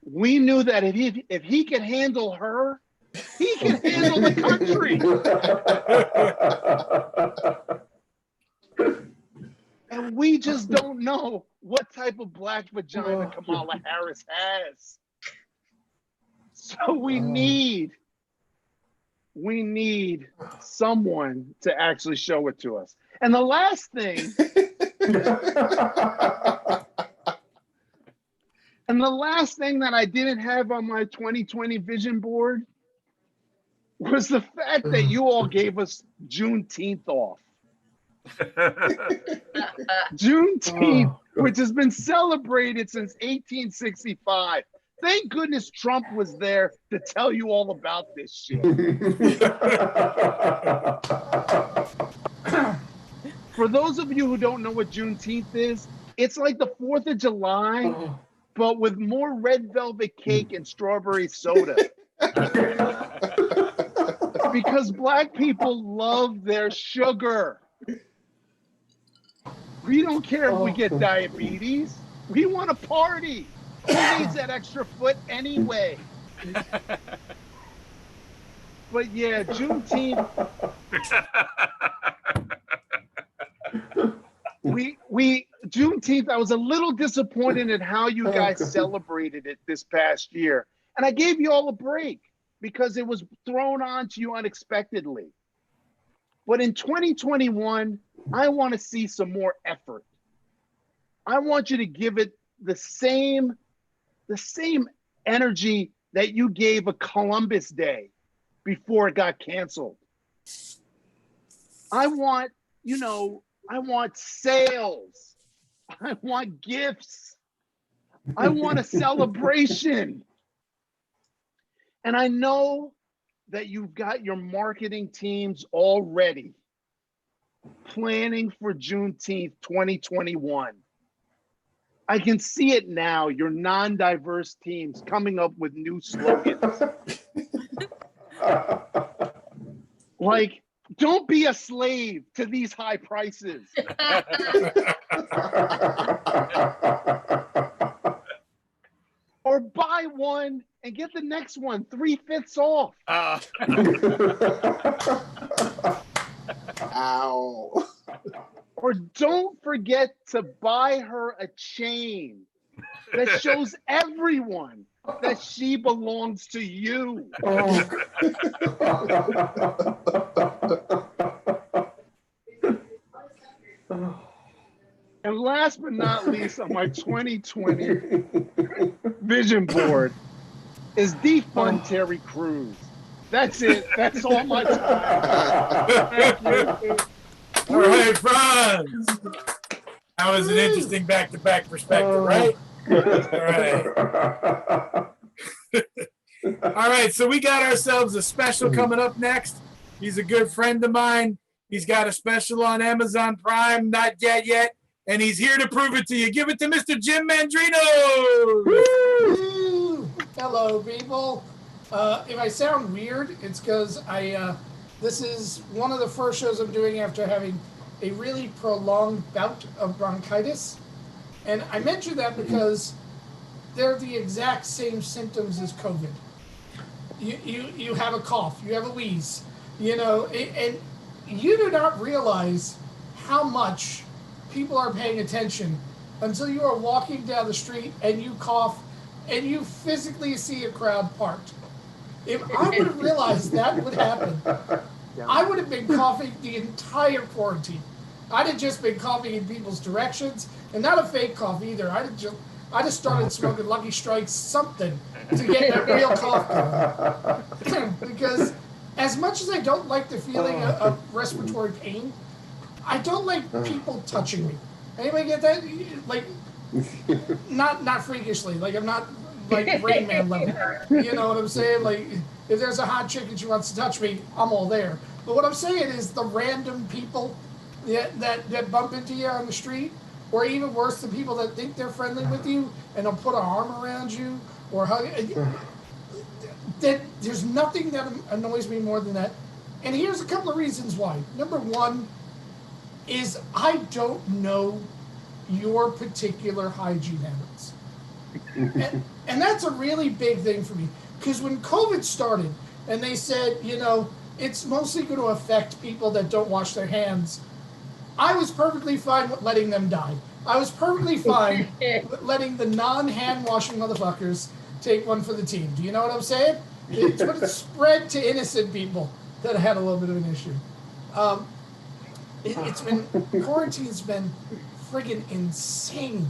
We knew that if he could handle her, he can handle the country. And we just don't know what type of black vagina Kamala Harris has. So we need someone to actually show it to us. And the last thing, that I didn't have on my 2020 vision board was the fact that you all gave us Juneteenth off. Juneteenth, which has been celebrated since 1865. Thank goodness Trump was there to tell you all about this shit. For those of you who don't know what Juneteenth is, it's like the 4th of July, but with more red velvet cake and strawberry soda. Because black people love their sugar. We don't care if we get diabetes. We want to party. Who needs that extra foot anyway? But yeah, Juneteenth. Juneteenth, I was a little disappointed in how you guys celebrated it this past year. And I gave you all a break because it was thrown on to you unexpectedly. But in 2021, I want to see some more effort. I want you to give it the same energy that you gave a Columbus Day before it got canceled. I want sales. I want gifts. I want a celebration. And I know that you've got your marketing teams already planning for Juneteenth 2021. I can see it now, your non-diverse teams coming up with new slogans. Like, don't be a slave to these high prices. Or buy one and get the next one 3/5 off. Ow. Or don't forget to buy her a chain that shows everyone that she belongs to you. And last but not least on my 2020 vision board is defund Terry Crews. That's it. That's all my time. Thank you. All right, Franz. That was an interesting back-to-back perspective, right? All right. All right, so we got ourselves a special coming up next. He's a good friend of mine. He's got a special on Amazon Prime, not dead yet, and he's here to prove it to you. Give it to Mr. Jim Mandrino. Woo! Hello, people. If I sound weird, it's because this is one of the first shows I'm doing after having a really prolonged bout of bronchitis. And I mention that because they're the exact same symptoms as COVID. You have a cough, you have a wheeze, and you do not realize how much people are paying attention until you are walking down the street and you cough and you physically see a crowd parked. If I would have realized that would happen, I would have been coughing the entire quarantine. I'd have just been coughing in people's directions, and not a fake cough either. I just started smoking Lucky Strikes, something, to get that real cough going. Because as much as I don't like the feeling of respiratory pain, I don't like people touching me. Anybody get that? Like, not freakishly. Like, I'm not like Rain Man level. You know what I'm saying? Like, if there's a hot chick and she wants to touch me, I'm all there. But what I'm saying is the random people that bump into you on the street, or even worse, the people that think they're friendly with you and they'll put an arm around you or hug. There's nothing that annoys me more than that. And here's a couple of reasons why. Number one is I don't know your particular hygiene habits. And that's a really big thing for me. Because when COVID started and they said, it's mostly going to affect people that don't wash their hands, I was perfectly fine with letting them die. I was perfectly fine with letting the non-hand washing motherfuckers take one for the team. Do you know what I'm saying? It's when it spread to innocent people that had a little bit of an issue. Quarantine's been friggin' insane.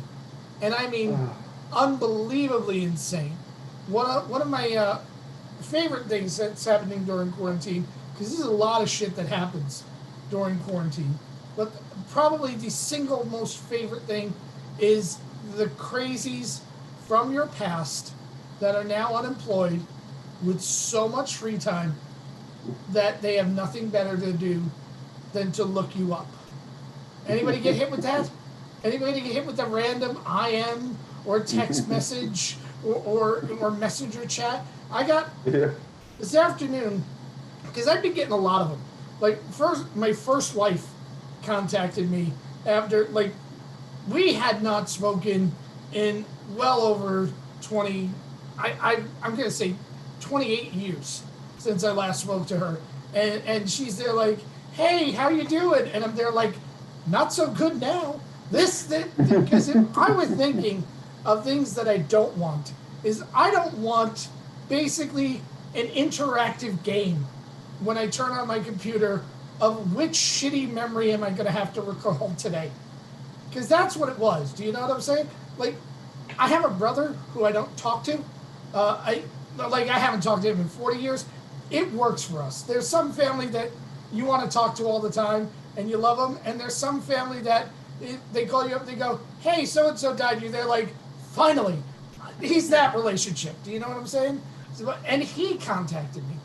And I mean, unbelievably insane. One of my favorite things that's happening during quarantine, because there's a lot of shit that happens during quarantine, but probably the single most favorite thing is the crazies from your past that are now unemployed with so much free time that they have nothing better to do than to look you up. Anybody get hit with that? Anybody get hit with a random IM or text message or messenger chat. I got Yeah. this afternoon, because I've been getting a lot of them. Like, my first wife contacted me after, like, we had not spoken in well over 20, I'm going to say 28 years since I last spoke to her. And she's there like, hey, how you doing? And I'm there like, not so good now. Because if I was thinking of things that I don't want, is I don't want basically an interactive game when I turn on my computer of which shitty memory am I going to have to recall today. Because that's what it was. Do you know what I'm saying? Like, I have a brother who I don't talk to. I haven't talked to him in 40 years. It works for us. There's some family that you want to talk to all the time and you love them, and there's some family that they call you up and they go, hey, so-and-so died. You're there like, finally. He's that relationship. Do you know what I'm saying? And he contacted me.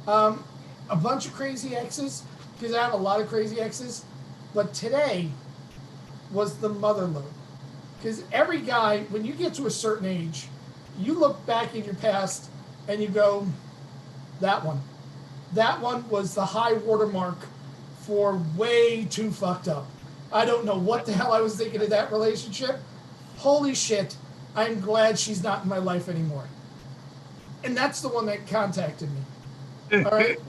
A bunch of crazy exes, because I have a lot of crazy exes. But today was the mother load. Because every guy, when you get to a certain age, you look back in your past and you go, that one. That one was the high watermark for way too fucked up. I don't know what the hell I was thinking of that relationship. Holy shit, I'm glad she's not in my life anymore. And that's the one that contacted me. All right?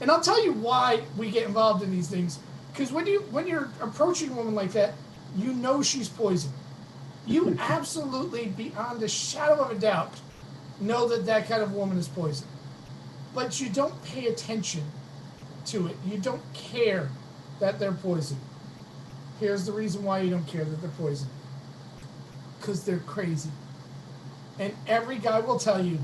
And I'll tell you why we get involved in these things. Because when you're approaching a woman like that, you know she's poison. You absolutely, beyond a shadow of a doubt, know that kind of woman is poison. But you don't pay attention to it. You don't care that they're poison. Here's the reason why you don't care that they're poison. Because they're crazy. And every guy will tell you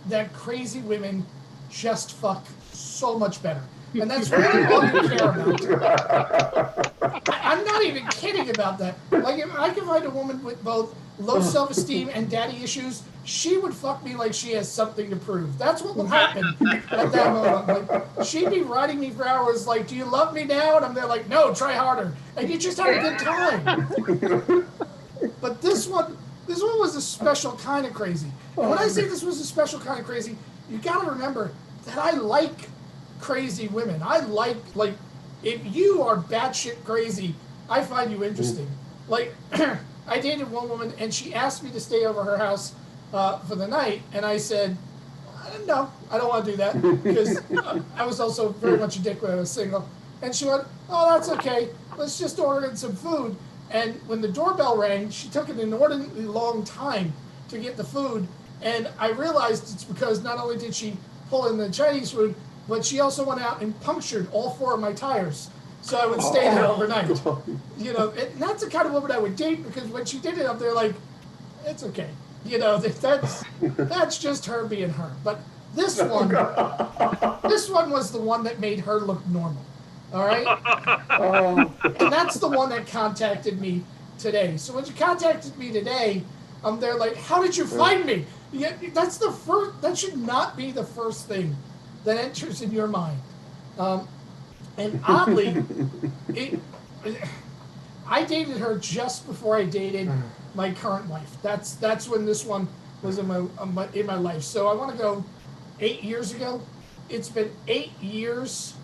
that crazy women just fuck so much better. And that's really all you care about. I'm not even kidding about that. Like, if I could find a woman with both low self-esteem and daddy issues, she would fuck me like she has something to prove. That's what would happen at that moment. Like, she'd be writing me for hours like, do you love me now? And I'm there like, no, try harder. And you just had a good time. But this one was a special kind of crazy. And when I say this was a special kind of crazy, you got to remember that I like crazy women. I like, if you are batshit crazy, I find you interesting. Like, I dated one woman and she asked me to stay over her house for the night, and I said, no, I don't want to do that, because I was also very much a dick when I was single. And she went, oh, that's okay. Let's just order in some food. And when the doorbell rang, she took an inordinately long time to get the food. And I realized it's because not only did she pull in the Chinese food, but she also went out and punctured all 4 of my tires. So I would stay there overnight. You know, and that's the kind of woman I would date, because when she did it up there, like, it's okay. You know, that's just her being her. But this one was the one that made her look normal. All right? And that's the one that contacted me today. So when she contacted me today, I'm there like, how did you find me? Yeah, that's the first. That should not be the first thing that enters in your mind. And oddly, I dated her just before I dated my current wife. That's when this one was in my life. So I want to go 8 years ago. It's been 8 years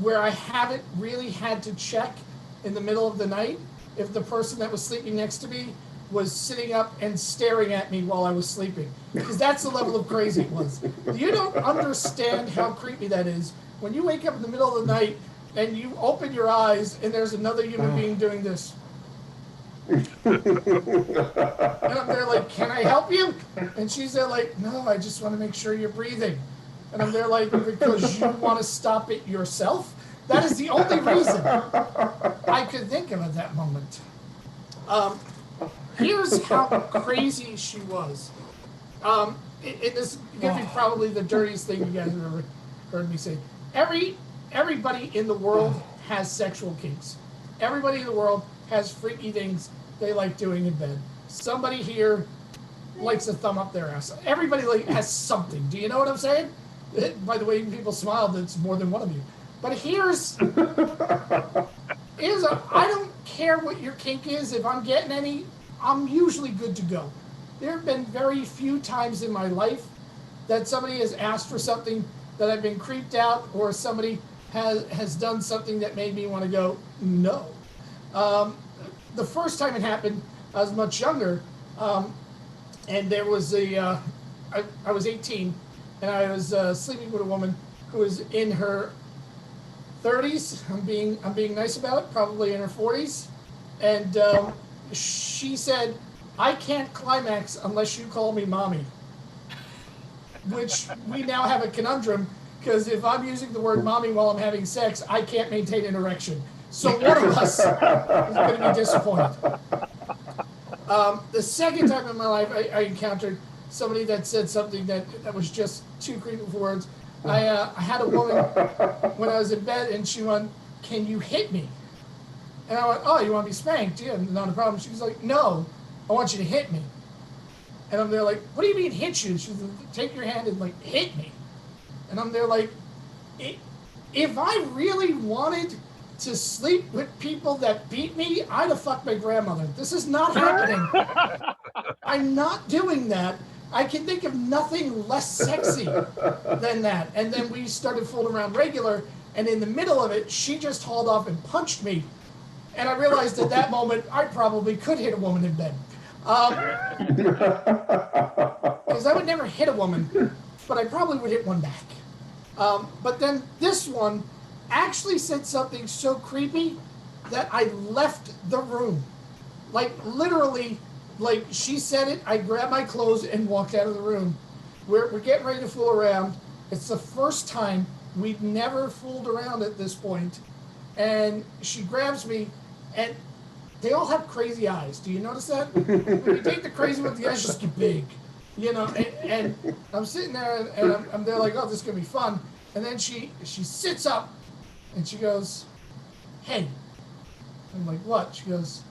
where I haven't really had to check in the middle of the night if the person that was sleeping next to me was sitting up and staring at me while I was sleeping. Because that's the level of crazy it was. You don't understand how creepy that is. When you wake up in the middle of the night and you open your eyes and there's another human being doing this. And I'm there like, can I help you? And she's there like, no, I just want to make sure you're breathing. And I'm there like, because you want to stop it yourself? That is the only reason I could think of at that moment. Here's how crazy she was. And this is going to be probably the dirtiest thing you guys have ever heard me say. Everybody in the world has sexual kinks. Everybody in the world has freaky things they like doing in bed. Somebody here likes a thumb up their ass. Everybody has something. Do you know what I'm saying? By the way, people smiled, it's more than one of you. But I don't care what your kink is. If I'm getting any, I'm usually good to go. there have been very few times in my life that somebody has asked for something that I've been creeped out, or somebody has done something that made me want to go, no. The first time it happened, I was much younger, and there was I was 18, and I was sleeping with a woman who was in her 30s. I'm being nice about it, probably in her 40s, and she said, "I can't climax unless you call me mommy," which we now have a conundrum, because if I'm using the word mommy while I'm having sex, I can't maintain an erection. So one of us is going to be disappointed. The second time in my life I encountered somebody that said something that was just too creepy for words. I had a woman when I was in bed, and she went, "Can you hit me?" And I went, "Oh, you want to be spanked? Yeah, not a problem." She was like, "No, I want you to hit me." And I'm there like, "What do you mean hit you?" She's like, "Take your hand and like hit me." And I'm there like, if I really wanted to sleep with people that beat me, I'd have fucked my grandmother. This is not happening. I'm not doing that. I can think of nothing less sexy than that. And then we started fooling around regular, and in the middle of it, she just hauled off and punched me. And I realized at that moment, I probably could hit a woman in bed. Because I would never hit a woman, but I probably would hit one back. But then this one actually said something so creepy that I left the room. Like literally, like she said it, I grabbed my clothes and walked out of the room. We're getting ready to fool around. It's the first time. We'd never fooled around at this point. And she grabs me, and they all have crazy eyes. Do you notice that? When you take the crazy ones, the eyes just get big. You know, and I'm sitting there, and I'm there like, oh, this is going to be fun. And then she sits up, and she goes, "Hey." I'm like, "What?" She goes,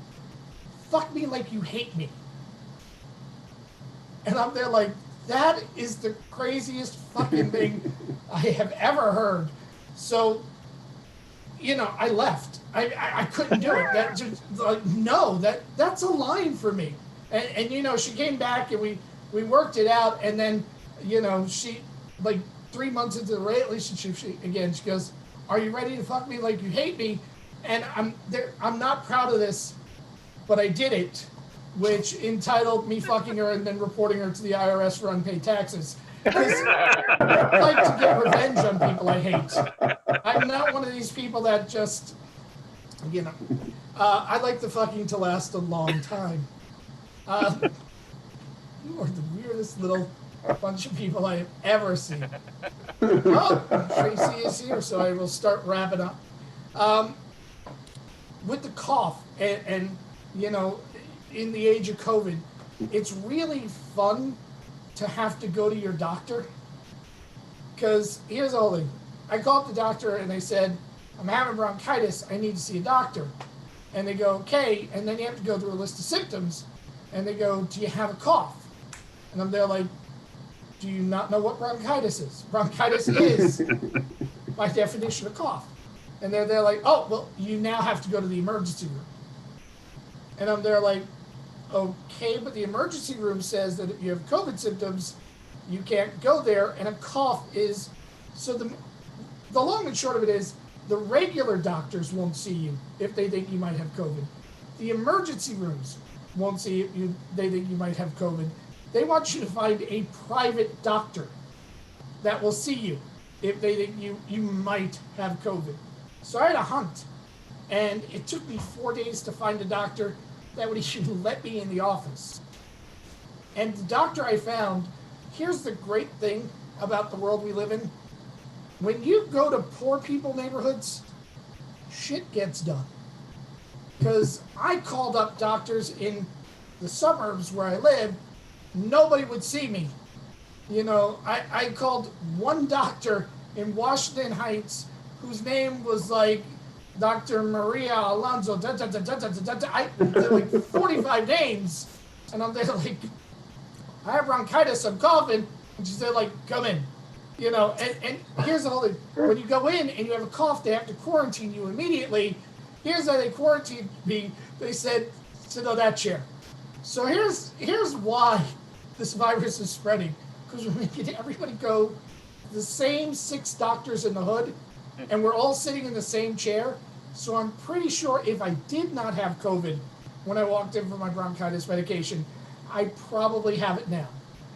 "Fuck me like you hate me." And I'm there like, that is the craziest fucking thing I have ever heard. So, you know, I left. I couldn't do it. That just like, no, that's a line for me. And you know, she came back, and we worked it out, and then, you know, she, like 3 months into the relationship, she goes, "Are you ready to fuck me like you hate me?" And I'm not proud of this, but I did it, which entitled me fucking her and then reporting her to the IRS for unpaid taxes. Because I like to get revenge on people I hate. I'm not one of these people that just, you know, I like the fucking to last a long time. You are the weirdest little bunch of people I have ever seen. Well, Tracy is here, so I will start wrapping up. With the cough, and you know, in the age of COVID, it's really fun to have to go to your doctor. Because here's the whole thing. I called the doctor, and they said, "I'm having bronchitis, I need to see a doctor." And they go, "Okay," and then you have to go through a list of symptoms, and they go, "Do you have a cough?" And I'm there like, do you not know what bronchitis is? Bronchitis is, by definition, a cough. And they're like, "Oh, well, you now have to go to the emergency room." And I'm there like, okay, but the emergency room says that if you have COVID symptoms, you can't go there, and a cough is, so the long and short of it is, the regular doctors won't see you if they think you might have COVID. The emergency rooms won't see you, they think you might have COVID. They want you to find a private doctor that will see you if they think you might have COVID. So I had a hunt, and it took me 4 days to find a doctor that would even let me in the office. And the doctor I found, here's the great thing about the world we live in. When you go to poor people neighborhoods, shit gets done. Because I called up doctors in the suburbs where I live, nobody would see me. You know, I called one doctor in Washington Heights whose name was like Dr. Maria Alonso, like 45 names. And I'm there like, "I have bronchitis, I'm coughing." And she said like, "Come in." You know, and here's the whole thing. When you go in and you have a cough, they have to quarantine you immediately. Here's how they quarantined me. They said, "Sit on that chair." So here's why this virus is spreading because we're making everybody go to the same 6 doctors in the hood, and we're all sitting in the same chair. So I'm pretty sure if I did not have COVID when I walked in for my bronchitis medication, I probably have it now.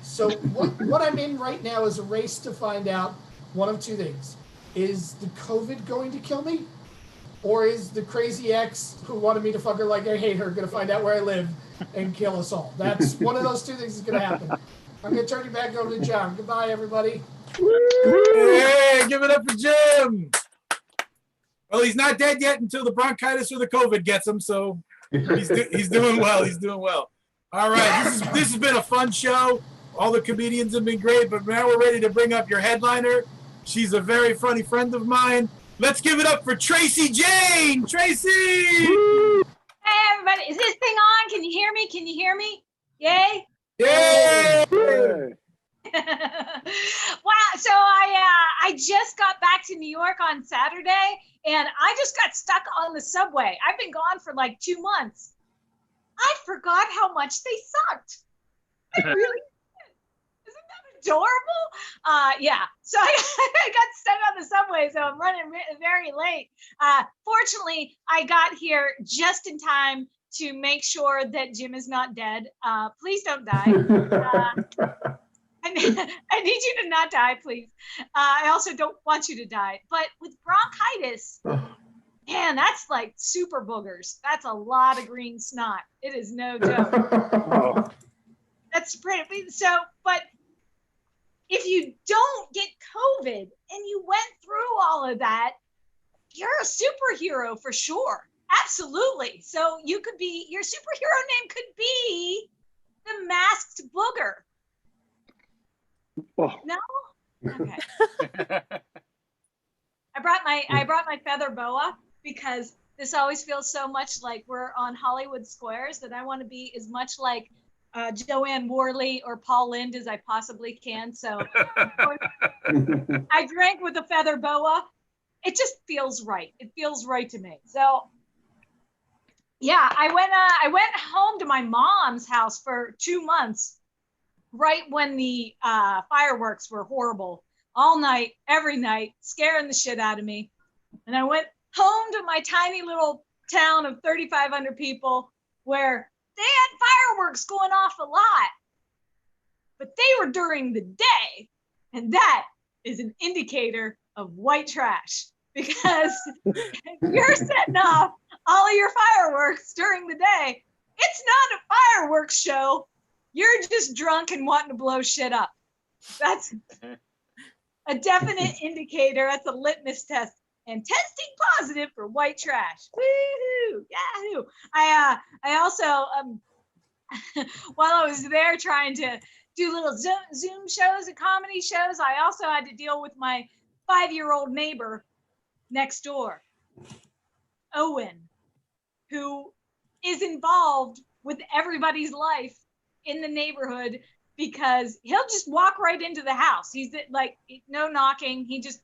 So what I'm in right now is a race to find out one of 2 things. Is the COVID going to kill me? Or is the crazy ex who wanted me to fuck her like I hate her going to find out where I live and kill us all? That's one of those 2 things is going to happen. I'm going to turn you back over to John. Goodbye, everybody. Hey, give it up for Jim. Well, he's not dead yet until the bronchitis or the COVID gets him, so he's doing well. He's doing well. All right, this has been a fun show. All the comedians have been great, but now we're ready to bring up your headliner. She's a very funny friend of mine. Let's give it up for Tracy Jane. Tracy! Hey, everybody. Is this thing on? Can you hear me? Can you hear me? Yay? Yay! Wow. So I just got back to New York on Saturday, and I just got stuck on the subway. I've been gone for like 2 months. I forgot how much they sucked. I really adorable. Yeah, so I got stuck on the subway, so I'm running very late. Fortunately, I got here just in time to make sure that Jim is not dead. Please don't die. I need you to not die, please. I also don't want you to die. But with bronchitis, man, that's like super boogers. That's a lot of green snot. It is no joke. That's pretty. So, but if you don't get COVID and you went through all of that, you're a superhero for sure. Absolutely. So you could be, your superhero name could be the Masked Booger. Oh. No? Okay. I brought my feather boa because this always feels so much like we're on Hollywood Squares that I want to be as much like Joanne Worley or Paul Lynde as I possibly can. So I drank with a feather boa. It just feels right. It feels right to me. So yeah, I went home to my mom's house for 2 months, right when the fireworks were horrible, all night, every night, scaring the shit out of me. And I went home to my tiny little town of 3,500 people where they had fireworks going off a lot, but they were during the day. And that is an indicator of white trash, because if you're setting off all of your fireworks during the day, it's not a fireworks show. You're just drunk and wanting to blow shit up. That's a definite indicator. That's a litmus test. And testing positive for white trash. Woohoo! Yahoo! I also while I was there trying to do little Zoom shows and comedy shows, I also had to deal with my 5-year-old neighbor next door, Owen, who is involved with everybody's life in the neighborhood because he'll just walk right into the house. He's like, no knocking. He just,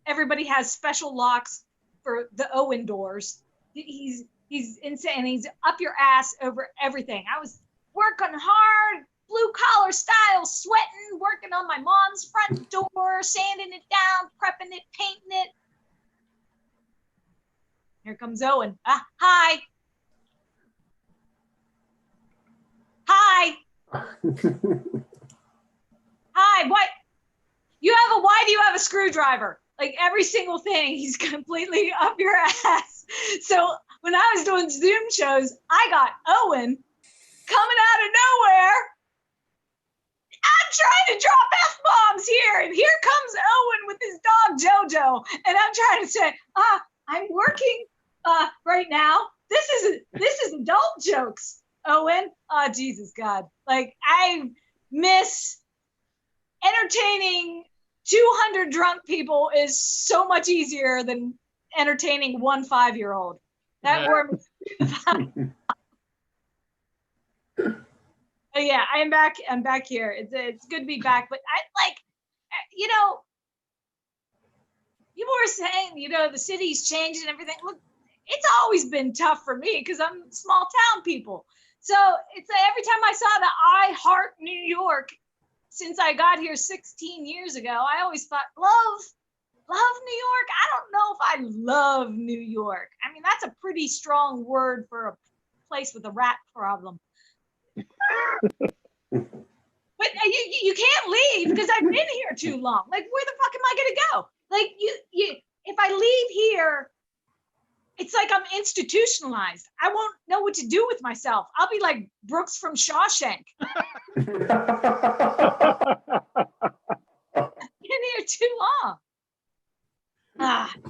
everybody has special locks for the Owen doors. He's insane. He's up your ass over everything. I was working hard, blue collar style, sweating, working on my mom's front door, sanding it down, prepping it, painting it. Here comes Owen. Hi. Hi. Hi. What? Why do you have a screwdriver? Like every single thing, he's completely up your ass. So when I was doing Zoom shows, I got Owen coming out of nowhere. I'm trying to drop F-bombs here, and here comes Owen with his dog Jojo, and I'm trying to say, I'm working right now. This is adult jokes, Owen. Oh, Jesus God. Like, I miss entertaining 200 drunk people is so much easier than entertaining one 5-year-old. That word. Yeah, I'm back here. It's good to be back, but I like, people were saying, the city's changed and everything. Look, it's always been tough for me because I'm small town people. So it's like every time I saw the I Heart New York, since I got here 16 years ago, I always thought, love New York. I don't know if I love New York. I mean, that's a pretty strong word for a place with a rat problem. But you can't leave because I've been here too long. Like, where the fuck am I gonna go? Like, you if I leave here, it's like I'm institutionalized. I won't know what to do with myself. I'll be like Brooks from Shawshank. Been here too long.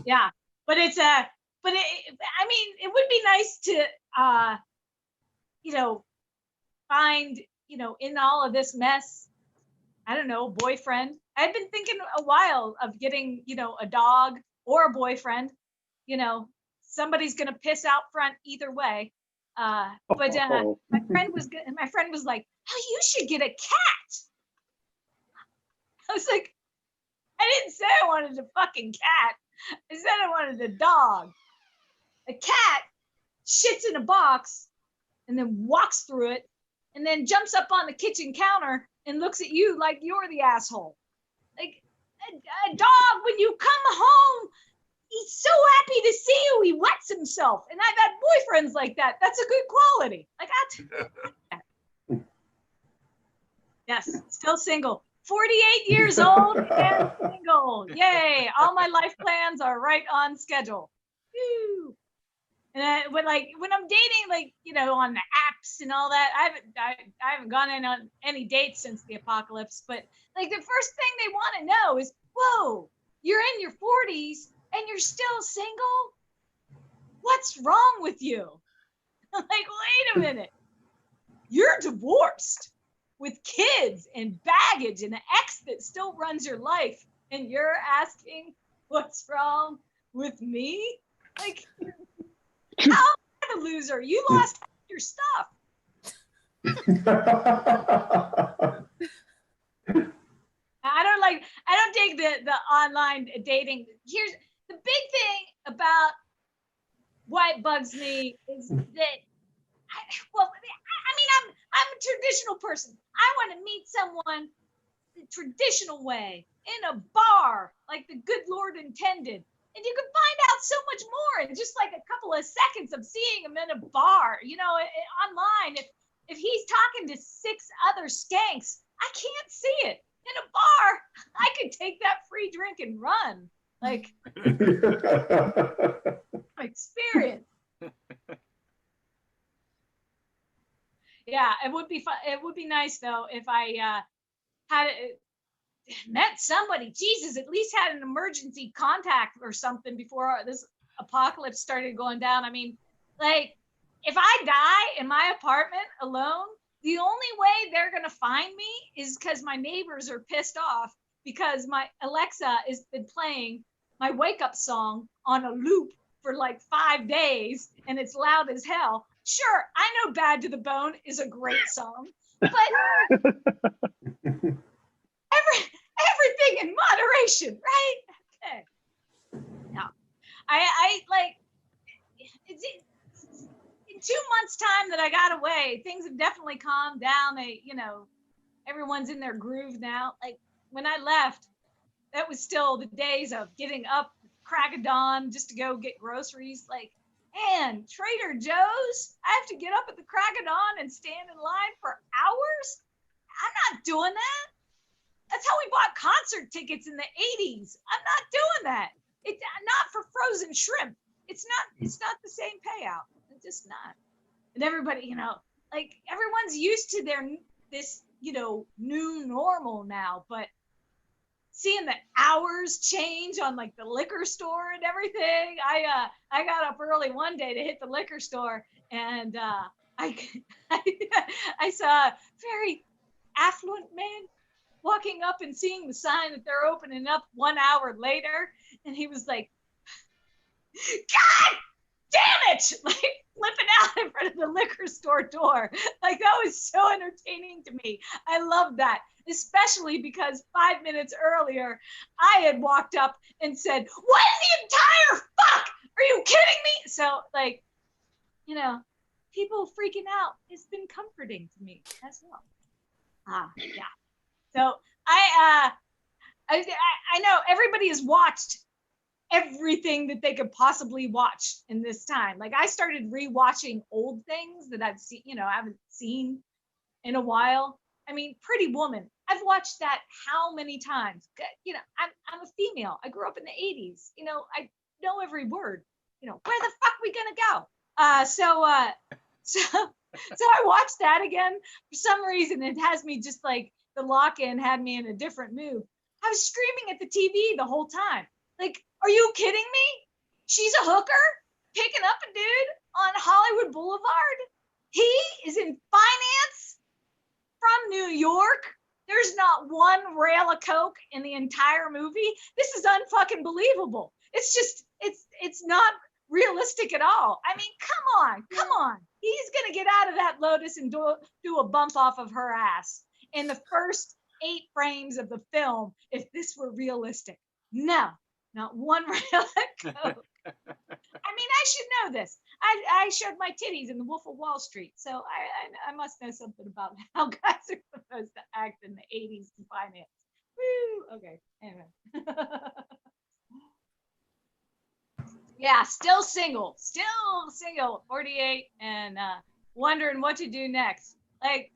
Yeah, but I mean, it would be nice to, find, in all of this mess, I don't know, boyfriend. I've been thinking a while of getting, a dog or a boyfriend. Somebody's gonna piss out front either way. But my friend was like, "Oh, you should get a cat." I was like, I didn't say I wanted a fucking cat. I said I wanted a dog. A cat shits in a box and then walks through it and then jumps up on the kitchen counter and looks at you like you're the asshole. Like a dog, when you come home, he's so happy to see you, he wets himself. And I've had boyfriends like that. That's a good quality. Like, yes, still single. 48 years old and single. Yay. All my life plans are right on schedule. Woo. And when I'm dating, on the apps and all that, I haven't gone in on any dates since the apocalypse. But the first thing they want to know is, whoa, you're in your 40s and you're still single? What's wrong with you? Wait a minute. You're divorced with kids and baggage and an ex that still runs your life. And you're asking what's wrong with me? How am I the loser? You lost your stuff. I don't take the online dating. Here's the big thing about what bugs me is that I'm a traditional person. I want to meet someone the traditional way in a bar, like the good Lord intended. And you can find out so much more in just a couple of seconds of seeing him in a bar. Online, if he's talking to 6 other skanks, I can't see it. In a bar, I could take that free drink and run. Experience. Yeah, it would be fun. It would be nice though if I had met somebody. Jesus, at least had an emergency contact or something before this apocalypse started going down. I mean, if I die in my apartment alone, the only way they're gonna find me is because my neighbors are pissed off because my Alexa has been playing my wake up song on a loop for 5 days and it's loud as hell. Sure, I know Bad to the Bone is a great song, but everything in moderation, right? Okay. No, I it's in 2 months' time that I got away, things have definitely calmed down. Everyone's in their groove now. When I left, that was still the days of getting up crack of dawn just to go get groceries. Man, Trader Joe's, I have to get up at the crack of dawn and stand in line for hours? I'm not doing that. That's how we bought concert tickets in the 80s. I'm not doing that. It's not for frozen shrimp. It's not the same payout. It's just not. And everybody, everyone's used to this new normal now, but seeing the hours change on the liquor store and everything. I got up early one day to hit the liquor store and I saw a very affluent man walking up and seeing the sign that they're opening up 1 hour later. And he was like, God damn it! Flipping out in front of the liquor store door. That was so entertaining to me. I love that. Especially because 5 minutes earlier, I had walked up and said, what in the entire fuck? Are you kidding me? So, people freaking out has been comforting to me as well. Yeah. So I know everybody has watched everything that they could possibly watch in this time. Like I started rewatching old things that I've seen, I haven't seen in a while. I mean, Pretty Woman. I've watched that how many times? I'm a female. I grew up in the 80s. I know every word. Where the fuck we gonna go? So I watched that again. For some reason, it has me just like the lock-in had me in a different mood. I was screaming at the TV the whole time. Like, are you kidding me? She's a hooker picking up a dude on Hollywood Boulevard. He is in finance from New York. There's not one rail of coke in the entire movie. This is unfucking believable. It's just, it's not realistic at all. I mean, come on. He's gonna get out of that Lotus and do a bump off of her ass in the first 8 frames of the film if this were realistic. No, not one rail of coke. I mean, I should know this. I showed my titties in The Wolf of Wall Street, so I must know something about how guys are supposed to act in the 80s in finance. Woo! Okay, anyway. Yeah, still single, 48, and wondering what to do next. Like,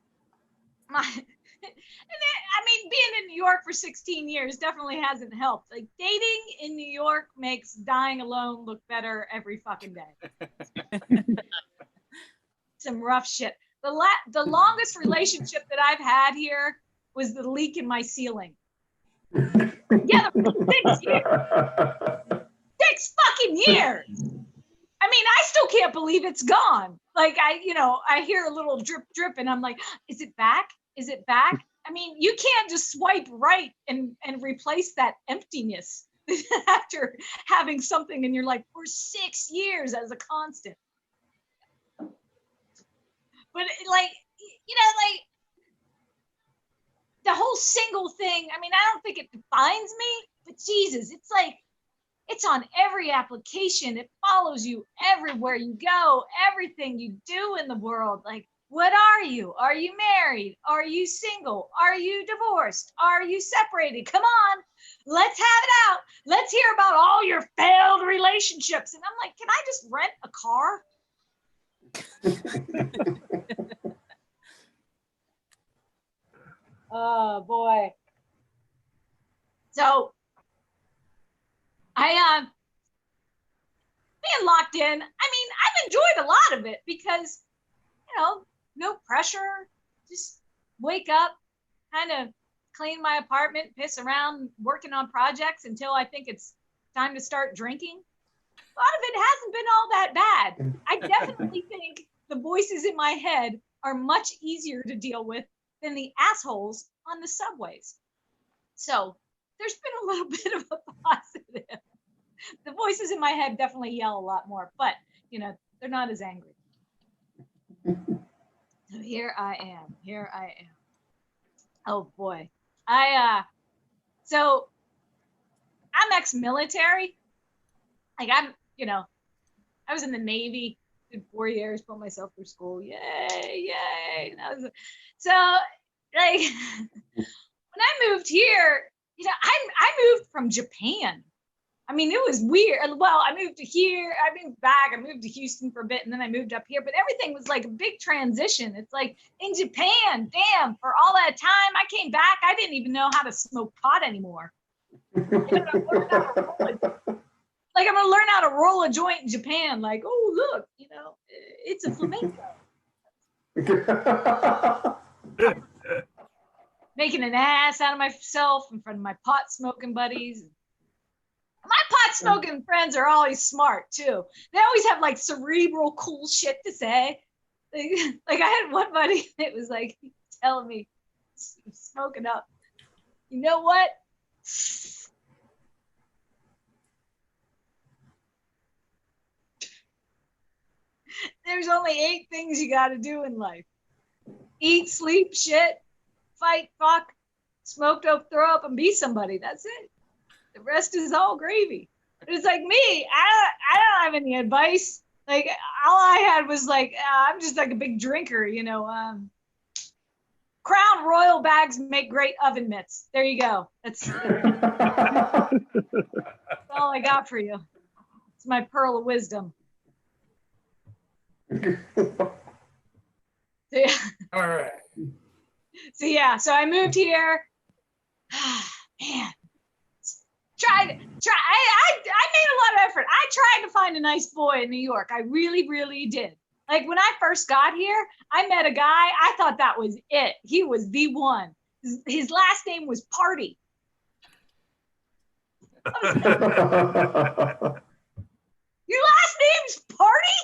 being in New York for 16 years definitely hasn't helped. Like, dating in New York makes dying alone look better every fucking day. Some rough shit. The longest relationship that I've had here was the leak in my ceiling. Yeah, 6 years. 6 fucking years. I mean, I still can't believe it's gone. Like I hear a little drip drip and I'm like, is it back? Is it back? I mean, you can't just swipe right and replace that emptiness after having something in your life for 6 years as a constant. But like the whole single thing, I mean, I don't think it defines me, but Jesus, it's like, it's on every application. It follows you everywhere you go, everything you do in the world. Like, what are you? Are you married? Are you single? Are you divorced? Are you separated? Come on, let's have it out. Let's hear about all your failed relationships. And I'm like, can I just rent a car? Oh boy. So being locked in, I mean, I've enjoyed a lot of it because, no pressure, just wake up, kind of clean my apartment, piss around, working on projects until I think it's time to start drinking. A lot of it hasn't been all that bad. I definitely think the voices in my head are much easier to deal with than the assholes on the subways. So there's been a little bit of a positive. The voices in my head definitely yell a lot more, but they're not as angry. So here I am. Oh boy. So I'm ex-military. Like I was in the Navy, did 4 years, put myself through school. Yay. So like when I moved here, I moved from Japan. I mean, it was weird. Well, I moved to here, I moved back, I moved to Houston for a bit, and then I moved up here. But everything was like a big transition. It's like in Japan, damn, for all that time I came back, I didn't even know how to smoke pot anymore. I'm gonna learn how to roll a joint in Japan. Like, oh, look, it's a flamenco. Making an ass out of myself in front of my pot smoking buddies. My pot smoking friends are always smart too. They always have like cerebral cool shit to say. Like I had one buddy that was like telling me, smoking up. You know what? There's only 8 things you got to do in life: eat, sleep, shit, fight, fuck, smoke, dope, throw up, and be somebody. That's it. The rest is all gravy. But it's like me. I don't have any advice. Like all I had was like, I'm just like a big drinker, you know. Crown Royal bags make great oven mitts. There you go. That's all I got for you. It's my pearl of wisdom. Yeah. All right. So yeah, so I moved here. Man, I made a lot of effort. I tried to find a nice boy in New York. I really, really did. Like when I first got here, I met a guy. I thought that was it. He was the one. His last name was Party. Your last name's Party?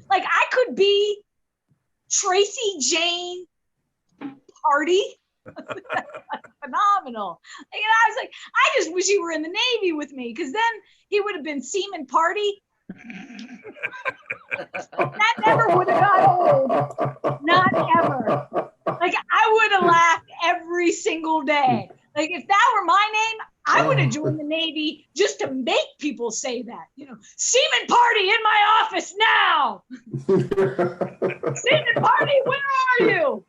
Like I could be Tracy Jane Party. Phenomenal. And I was like, I just wish he were in the Navy with me, because then he would have been Seaman Party. That never would have got old. Not ever. Like I would have laughed every single day. Like if that were my name, I would have joined the Navy just to make people say that. You know, Seaman Party in my office now. Seaman Party, where are you?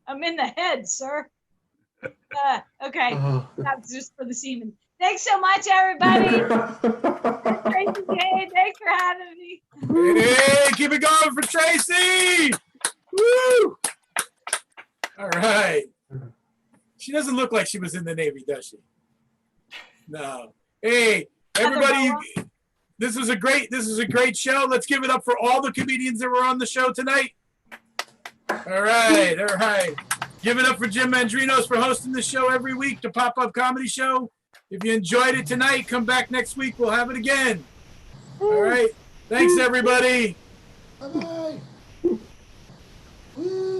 I'm in the head, sir. Okay, that's just for the seaman. Thanks so much, everybody. Tracy J, thanks for having me. Hey, keep it going for Tracy. Woo! All right. She doesn't look like she was in the Navy, does she? No. Hey, everybody, this is a great show. Let's give it up for all the comedians that were on the show tonight. All right. Give it up for Jim Mandrinos for hosting the show every week, the Pop-Up Comedy Show. If you enjoyed it tonight, come back next week. We'll have it again. All right. Thanks, everybody. Bye-bye. Woo.